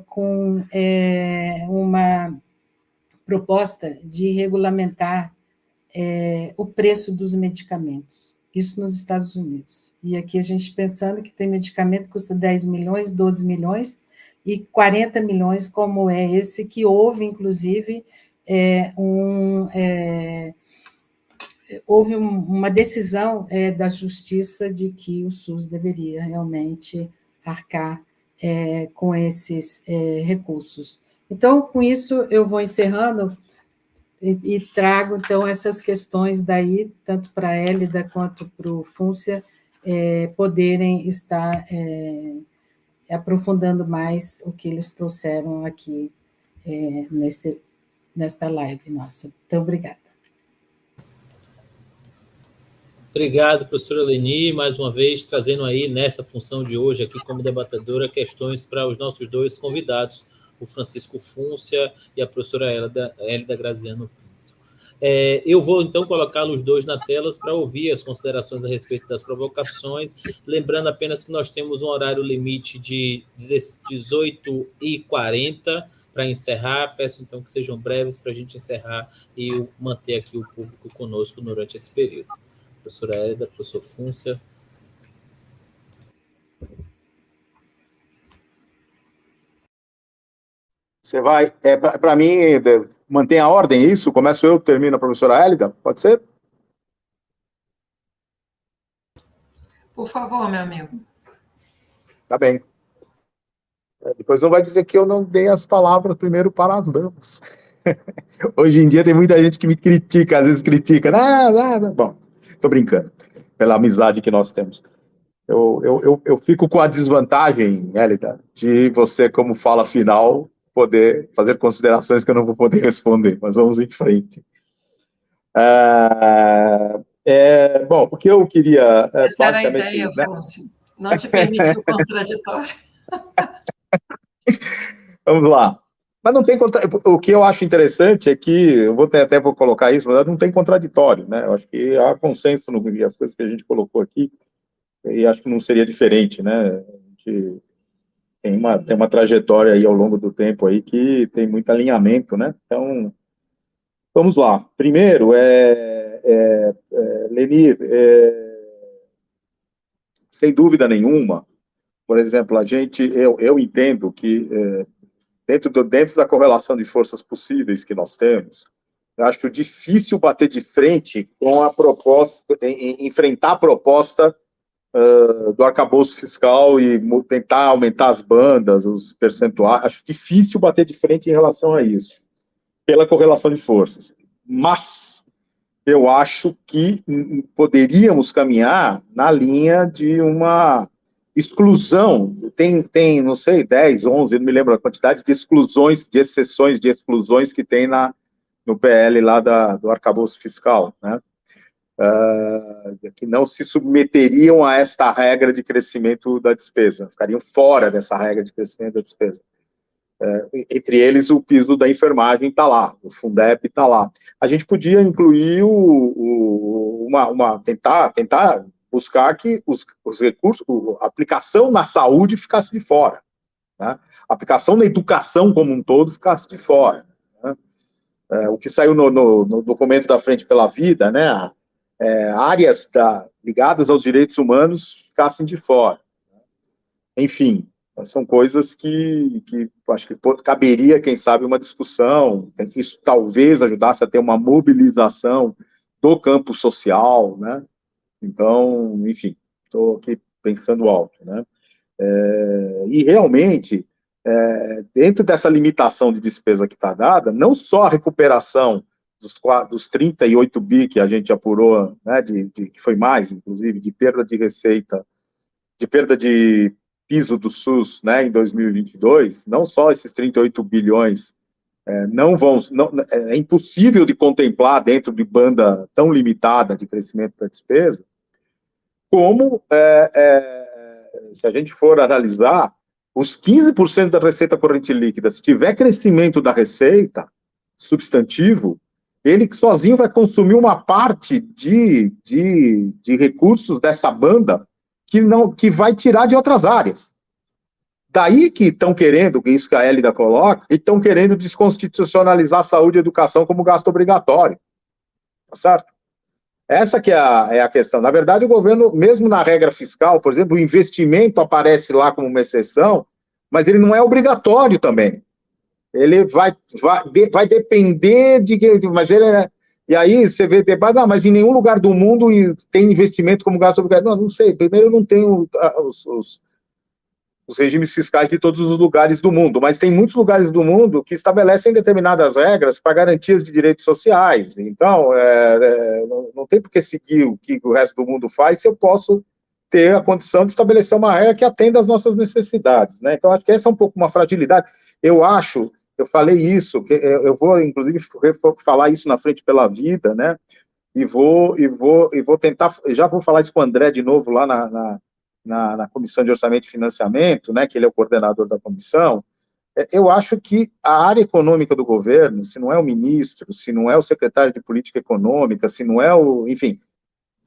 com uma proposta de regulamentar o preço dos medicamentos, isso nos Estados Unidos. E aqui a gente pensando que tem medicamento que custa 10 milhões, 12 milhões, e 40 milhões, como é esse, que houve, inclusive, houve uma decisão da Justiça de que o SUS deveria realmente arcar com esses recursos. Então, com isso, eu vou encerrando e trago, então, essas questões daí, tanto para a Hélida quanto para o Fúncia, poderem estar aprofundando mais o que eles trouxeram aqui nesta live nossa. Muito obrigada. Obrigado, professora Leni, mais uma vez trazendo aí nessa função de hoje aqui como debatedora questões para os nossos dois convidados, o Francisco Fúncia e a professora Hélida Graziano Pinto. Eu vou, então, colocá-los dois na tela para ouvir as considerações a respeito das provocações, lembrando apenas que nós temos um horário limite de 18h40 para encerrar. Peço, então, que sejam breves para a gente encerrar e manter aqui o público conosco durante esse período. Professora Hélida, professor Fúncia. Você vai, para mim, mantém a ordem, isso? Começo eu, termino a professora Hélida? Pode ser? Por favor, meu amigo. Tá bem. Depois não vai dizer que eu não dei as palavras primeiro para as damas. Hoje em dia tem muita gente que me critica, às vezes critica. Bom, estou brincando, pela amizade que nós temos. Eu fico com a desvantagem, Hélida, de você, como fala final, poder fazer considerações que eu não vou poder responder, mas vamos em frente. Bom, o que eu queria... Essa era a ideia, Fúncia. Não te permitiu o contraditório. Vamos lá. Mas não tem o que eu acho interessante é que, eu até vou colocar isso, mas não tem contraditório, né? Eu acho que há consenso nas coisas que a gente colocou aqui, e acho que não seria diferente, né? A gente tem uma trajetória aí ao longo do tempo aí que tem muito alinhamento, né? Então, vamos lá. Primeiro, Leni, sem dúvida nenhuma, por exemplo, eu entendo que dentro da correlação de forças possíveis que nós temos, eu acho difícil bater de frente com a proposta, enfrentar a proposta do arcabouço fiscal e tentar aumentar as bandas, os percentuais. Acho difícil bater de frente em relação a isso, pela correlação de forças. Mas eu acho que poderíamos caminhar na linha de uma exclusão. Tem não sei, 10, 11, não me lembro a quantidade de exclusões, de exceções, de exclusões que tem no PL lá do arcabouço fiscal, né? Que não se submeteriam a esta regra de crescimento da despesa, ficariam fora dessa regra de crescimento da despesa. Entre eles, o piso da enfermagem está lá, o Fundeb está lá. A gente podia incluir tentar buscar que os recursos, a aplicação na saúde ficasse de fora, né? A aplicação na educação como um todo ficasse de fora, né? O que saiu no documento da Frente pela Vida, né? Áreas ligadas aos direitos humanos ficassem de fora. Enfim, são coisas que acho que caberia, quem sabe, uma discussão, que isso talvez ajudasse a ter uma mobilização do campo social, né? Então, enfim, estou aqui pensando alto, né? E realmente, dentro dessa limitação de despesa que está dada, não só a recuperação dos 38 bi que a gente apurou, né, que foi mais, inclusive, de perda de receita, de perda de piso do SUS, né, em 2022, não só esses 38 bilhões é impossível de contemplar dentro de banda tão limitada de crescimento da despesa, como, se a gente for analisar, os 15% da receita corrente líquida, se tiver crescimento da receita substantivo, ele sozinho vai consumir uma parte de recursos dessa banda que vai tirar de outras áreas. Daí que estão querendo, isso que a Hélida coloca, e estão querendo desconstitucionalizar saúde e educação como gasto obrigatório. Tá certo? Essa que é a questão. Na verdade, o governo, mesmo na regra fiscal, por exemplo, o investimento aparece lá como uma exceção, mas ele não é obrigatório também. Ele vai depender mas ele e aí você vê debate, mas em nenhum lugar do mundo tem investimento como gasto obrigatório. Não sei, primeiro eu não tenho os regimes fiscais de todos os lugares do mundo, mas tem muitos lugares do mundo que estabelecem determinadas regras para garantias de direitos sociais. Então, não tem por que seguir o que o resto do mundo faz se eu posso ter a condição de estabelecer uma regra que atenda às nossas necessidades, né? Então, acho que essa é um pouco uma fragilidade. Eu falei isso, que eu vou, inclusive, falar isso na Frente pela Vida, né? E vou tentar, já vou falar isso com o André de novo lá na Comissão de Orçamento e Financiamento, né? Que ele é o coordenador da comissão. Eu acho que a área econômica do governo, se não é o ministro, se não é o secretário de Política Econômica, se não é enfim,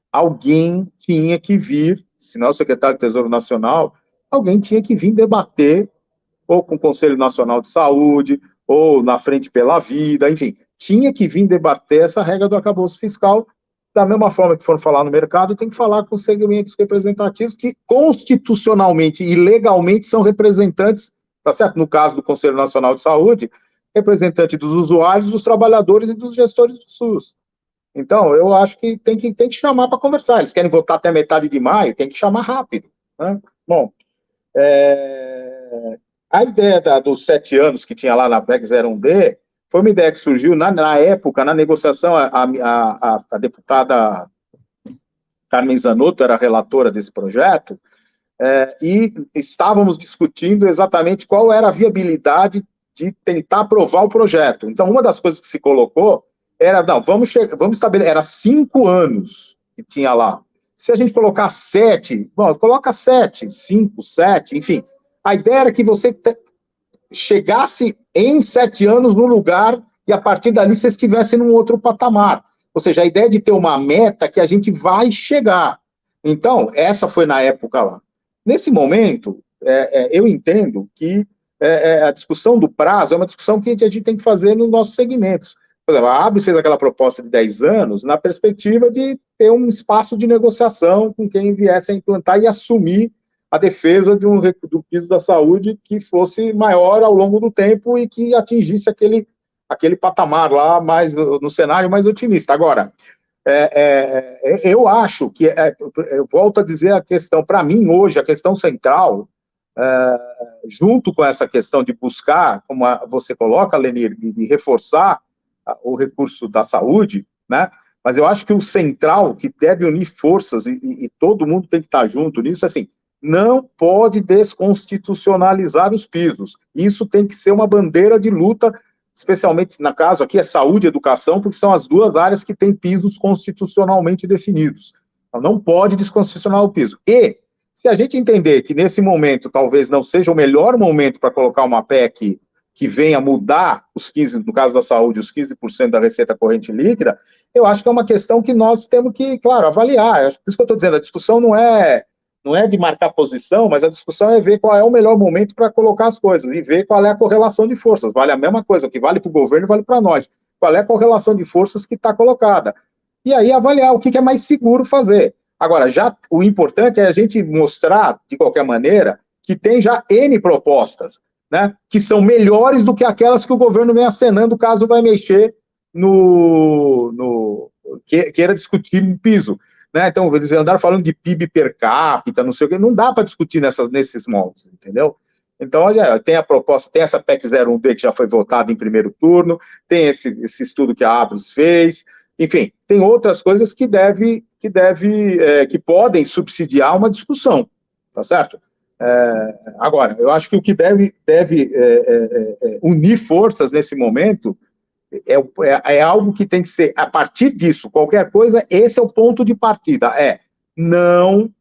alguém tinha que vir, se não é o secretário de Tesouro Nacional, alguém tinha que vir debater ou com o Conselho Nacional de Saúde, ou na Frente pela Vida, enfim, tinha que vir debater essa regra do arcabouço fiscal, da mesma forma que foram falar no mercado, tem que falar com segmentos representativos que constitucionalmente e legalmente são representantes, tá certo? No caso do Conselho Nacional de Saúde, representante dos usuários, dos trabalhadores e dos gestores do SUS. Então, eu acho que tem que chamar para conversar. Eles querem votar até metade de maio, tem que chamar rápido, né? Bom, a ideia dos 7 anos que tinha lá na PEC 01D foi uma ideia que surgiu na época, na negociação, a deputada Carmen Zanotto era a relatora desse projeto, e estávamos discutindo exatamente qual era a viabilidade de tentar aprovar o projeto. Então, uma das coisas que se colocou era, vamos estabelecer, era 5 anos que tinha lá. Se a gente colocar 7, coloca 7, 5, 7, enfim. A ideia era que você chegasse em 7 anos no lugar e a partir dali você estivesse num outro patamar. Ou seja, a ideia de ter uma meta que a gente vai chegar. Então, essa foi na época lá. Nesse momento, eu entendo que a discussão do prazo é uma discussão que a gente tem que fazer nos nossos segmentos. Por exemplo, a Abris fez aquela proposta de 10 anos na perspectiva de ter um espaço de negociação com quem viesse a implantar e assumir a defesa do piso da saúde que fosse maior ao longo do tempo e que atingisse aquele patamar lá mais no cenário mais otimista. Agora, Eu acho que, eu volto a dizer a questão, para mim, hoje, a questão central, junto com essa questão de buscar, como você coloca, Lenir, de reforçar o recurso da saúde, né? Mas eu acho que o central, que deve unir forças, e todo mundo tem que estar junto nisso, assim, não pode desconstitucionalizar os pisos. Isso tem que ser uma bandeira de luta, especialmente, no caso aqui, é saúde e educação, porque são as duas áreas que têm pisos constitucionalmente definidos. Então, não pode desconstitucionar o piso. E, se a gente entender que, nesse momento, talvez não seja o melhor momento para colocar uma PEC que venha mudar os 15%, no caso da saúde, os 15% da receita corrente líquida, eu acho que é uma questão que nós temos que, claro, avaliar. Por isso que eu estou dizendo, a discussão não é de marcar posição, mas a discussão é ver qual é o melhor momento para colocar as coisas e ver qual é a correlação de forças. Vale a mesma coisa, o que vale para o governo vale para nós. Qual é a correlação de forças que está colocada? E aí avaliar o que é mais seguro fazer. Agora, já o importante é a gente mostrar, de qualquer maneira, que tem já N propostas, né, que são melhores do que aquelas que o governo vem acenando caso vai mexer queira discutir no piso. Né? Então, eles andaram falando de PIB per capita, não sei o quê, não dá para discutir nesses moldes, entendeu? Então, tem a proposta, tem essa PEC 01D que já foi votada em primeiro turno, tem esse estudo que a Abras fez, enfim, tem outras coisas que podem subsidiar uma discussão, tá certo? Agora, eu acho que o que deve unir forças nesse momento é algo que tem que ser, a partir disso, qualquer coisa, esse é o ponto de partida, não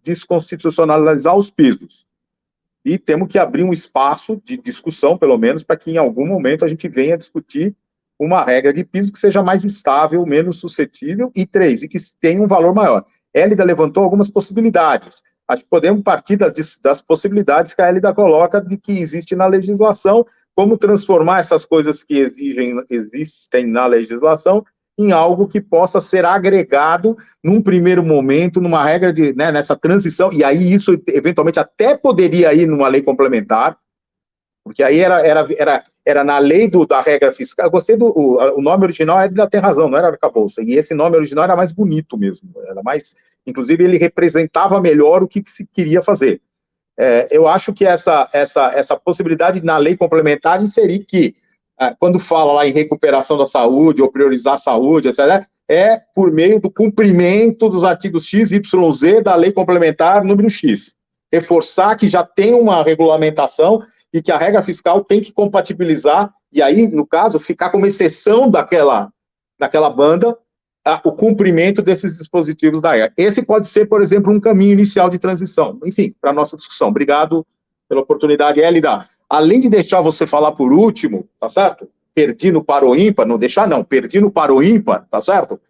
desconstitucionalizar os pisos. E temos que abrir um espaço de discussão, pelo menos, para que em algum momento a gente venha discutir uma regra de piso que seja mais estável, menos suscetível, e que tenha um valor maior. Hélida levantou algumas possibilidades. Acho que podemos partir das possibilidades que a Hélida coloca de que existe na legislação, como transformar essas coisas que existem na legislação em algo que possa ser agregado num primeiro momento, numa regra nessa transição, e aí isso eventualmente até poderia ir numa lei complementar, porque aí era na lei da regra fiscal. Eu gostei o nome original, ainda tem razão, não era arcabouço, e esse nome original era mais bonito mesmo, era mais, inclusive ele representava melhor o que se queria fazer. Eu acho que essa possibilidade na lei complementar inserir que, quando fala lá em recuperação da saúde, ou priorizar a saúde, etc., é por meio do cumprimento dos artigos X, Y, Z da lei complementar número X. Reforçar que já tem uma regulamentação e que a regra fiscal tem que compatibilizar, e aí, no caso, ficar como exceção daquela banda, o cumprimento desses dispositivos da regra. Esse pode ser, por exemplo, um caminho inicial de transição. Enfim, para a nossa discussão. Obrigado pela oportunidade, Hélida. Além de deixar você falar por último, tá certo? Perdi no par ou ímpar, não deixar não, perdi no par ou ímpar, tá certo?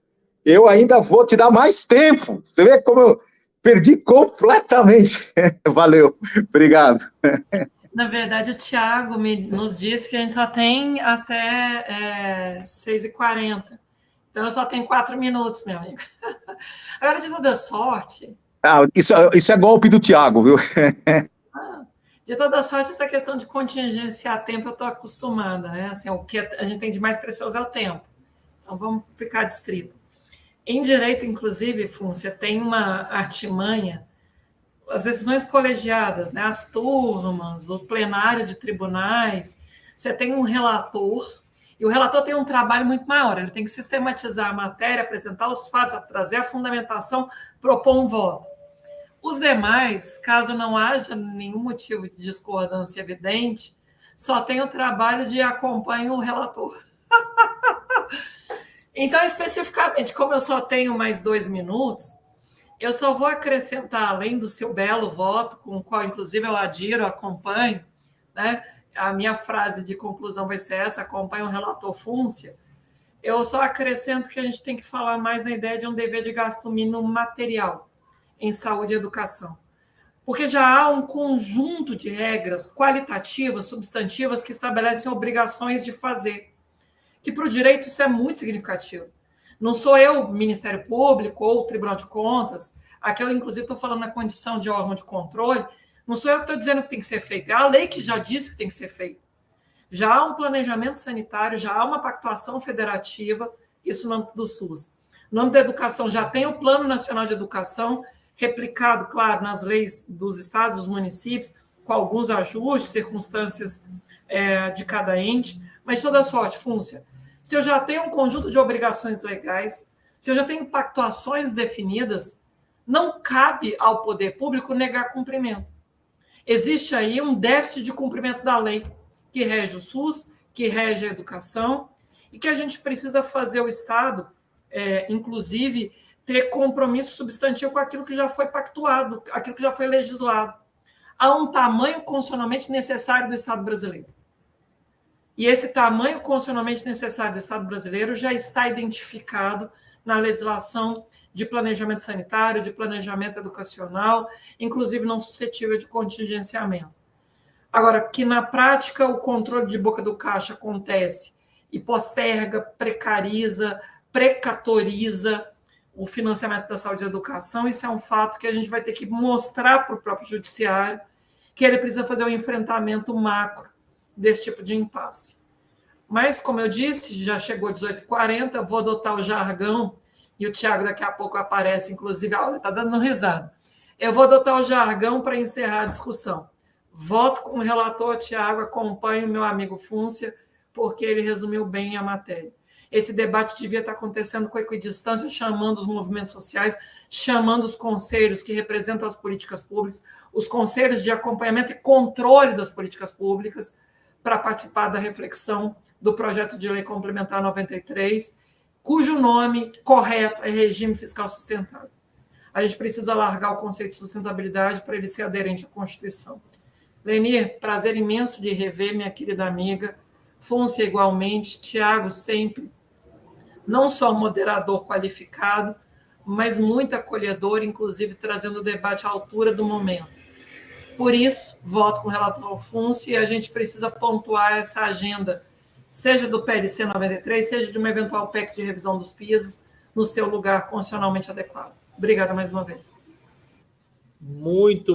Eu ainda vou te dar mais tempo. Você vê como eu perdi completamente. Valeu, obrigado. Na verdade, o Tiago nos disse que a gente só tem até 6h40. Então, eu só tenho 4 minutos, meu amigo. Agora, de toda sorte... Isso é golpe do Tiago, viu? De toda sorte, essa questão de contingenciar tempo, eu estou acostumada, né? Assim, o que a gente tem de mais precioso é o tempo. Então, vamos ficar distrito. Em direito, inclusive, Fúncia, tem uma artimanha, as decisões colegiadas, né? As turmas, o plenário de tribunais, você tem um relator, e o relator tem um trabalho muito maior, ele tem que sistematizar a matéria, apresentar os fatos, trazer a fundamentação, propor um voto. Os demais, caso não haja nenhum motivo de discordância evidente, só tem o trabalho de acompanhar o relator. Então, especificamente, como eu só tenho mais 2 minutos, eu só vou acrescentar, além do seu belo voto, com o qual, inclusive, eu adiro, acompanho, né? A minha frase de conclusão vai ser essa: acompanha o relator Fúncia. Eu só acrescento que a gente tem que falar mais na ideia de um dever de gasto mínimo material em saúde e educação. Porque já há um conjunto de regras qualitativas, substantivas, que estabelecem obrigações de fazer, que para o direito isso é muito significativo. Não sou eu, Ministério Público ou Tribunal de Contas, aqui eu, inclusive, estou falando na condição de órgão de controle, não sou eu que estou dizendo que tem que ser feito, é a lei que já disse que tem que ser feito. Já há um planejamento sanitário, já há uma pactuação federativa isso no âmbito do SUS. No âmbito da educação, já tem o Plano Nacional de Educação, replicado, claro, nas leis dos estados, dos municípios, com alguns ajustes, circunstâncias de cada ente, mas toda sorte, Fúncia, se eu já tenho um conjunto de obrigações legais, se eu já tenho pactuações definidas, não cabe ao poder público negar cumprimento. Existe aí um déficit de cumprimento da lei que rege o SUS, que rege a educação, e que a gente precisa fazer o Estado, inclusive, ter compromisso substantivo com aquilo que já foi pactuado, aquilo que já foi legislado. Há um tamanho constitucionalmente necessário do Estado brasileiro. E esse tamanho constitucionalmente necessário do Estado brasileiro já está identificado na legislação de planejamento sanitário, de planejamento educacional, inclusive não suscetível de contingenciamento. Agora, que na prática o controle de boca do caixa acontece e posterga, precariza, precatoriza o financiamento da saúde e da educação, isso é um fato que a gente vai ter que mostrar para o próprio judiciário que ele precisa fazer um enfrentamento macro desse tipo de impasse. Mas, como eu disse, já chegou 18h40, vou adotar o jargão, e o Tiago daqui a pouco aparece, inclusive, ele está dando risada. Eu vou adotar o jargão para encerrar a discussão. Voto com o relator, Tiago, acompanho o meu amigo Fúncia, porque ele resumiu bem a matéria. Esse debate devia estar acontecendo com equidistância, chamando os movimentos sociais, chamando os conselhos que representam as políticas públicas, os conselhos de acompanhamento e controle das políticas públicas, para participar da reflexão do projeto de lei complementar 93, cujo nome correto é regime fiscal sustentável. A gente precisa largar o conceito de sustentabilidade para ele ser aderente à Constituição. Lenir, prazer imenso de rever minha querida amiga, Fúncia igualmente, Tiago sempre, não só moderador qualificado, mas muito acolhedor, inclusive trazendo o debate à altura do momento. Por isso, voto com o relator Fúncia e a gente precisa pontuar essa agenda, seja do PLC 93, seja de uma eventual PEC de revisão dos pisos, no seu lugar constitucionalmente adequado. Obrigada mais uma vez. Muito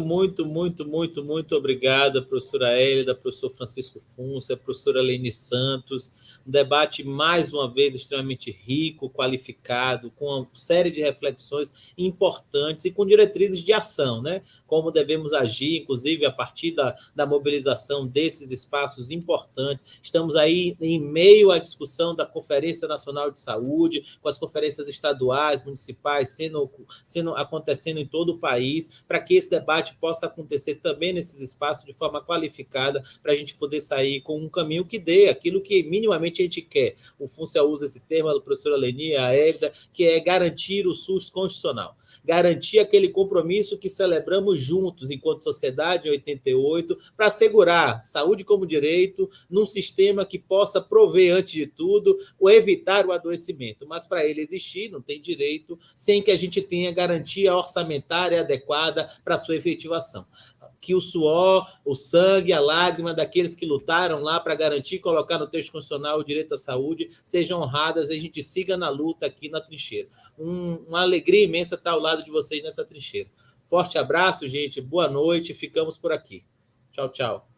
obrigada, professora Hélida, professor Francisco Fúncia, professora Leni Santos. Um debate, mais uma vez, extremamente rico, qualificado, com uma série de reflexões importantes e com diretrizes de ação, né? Como devemos agir, inclusive, a partir da mobilização desses espaços importantes. Estamos aí em meio à discussão da Conferência Nacional de Saúde, com as conferências estaduais, municipais, acontecendo em todo o país, para que esse debate possa acontecer também nesses espaços de forma qualificada, para a gente poder sair com um caminho que dê aquilo que minimamente a gente quer. O Fúncia usa esse termo, a professora Leni, a Hélida, que é garantir o SUS constitucional. Garantir aquele compromisso que celebramos juntos, enquanto sociedade, em 88, para assegurar saúde como direito, num sistema que possa prover, antes de tudo, ou evitar o adoecimento. Mas para ele existir, não tem direito, sem que a gente tenha garantia orçamentária adequada para sua efetivação. Que o suor, o sangue, a lágrima daqueles que lutaram lá para garantir e colocar no texto constitucional o direito à saúde sejam honradas e a gente siga na luta aqui na trincheira. Uma alegria imensa estar ao lado de vocês nessa trincheira. Forte abraço, gente. Boa noite. Ficamos por aqui. Tchau, tchau.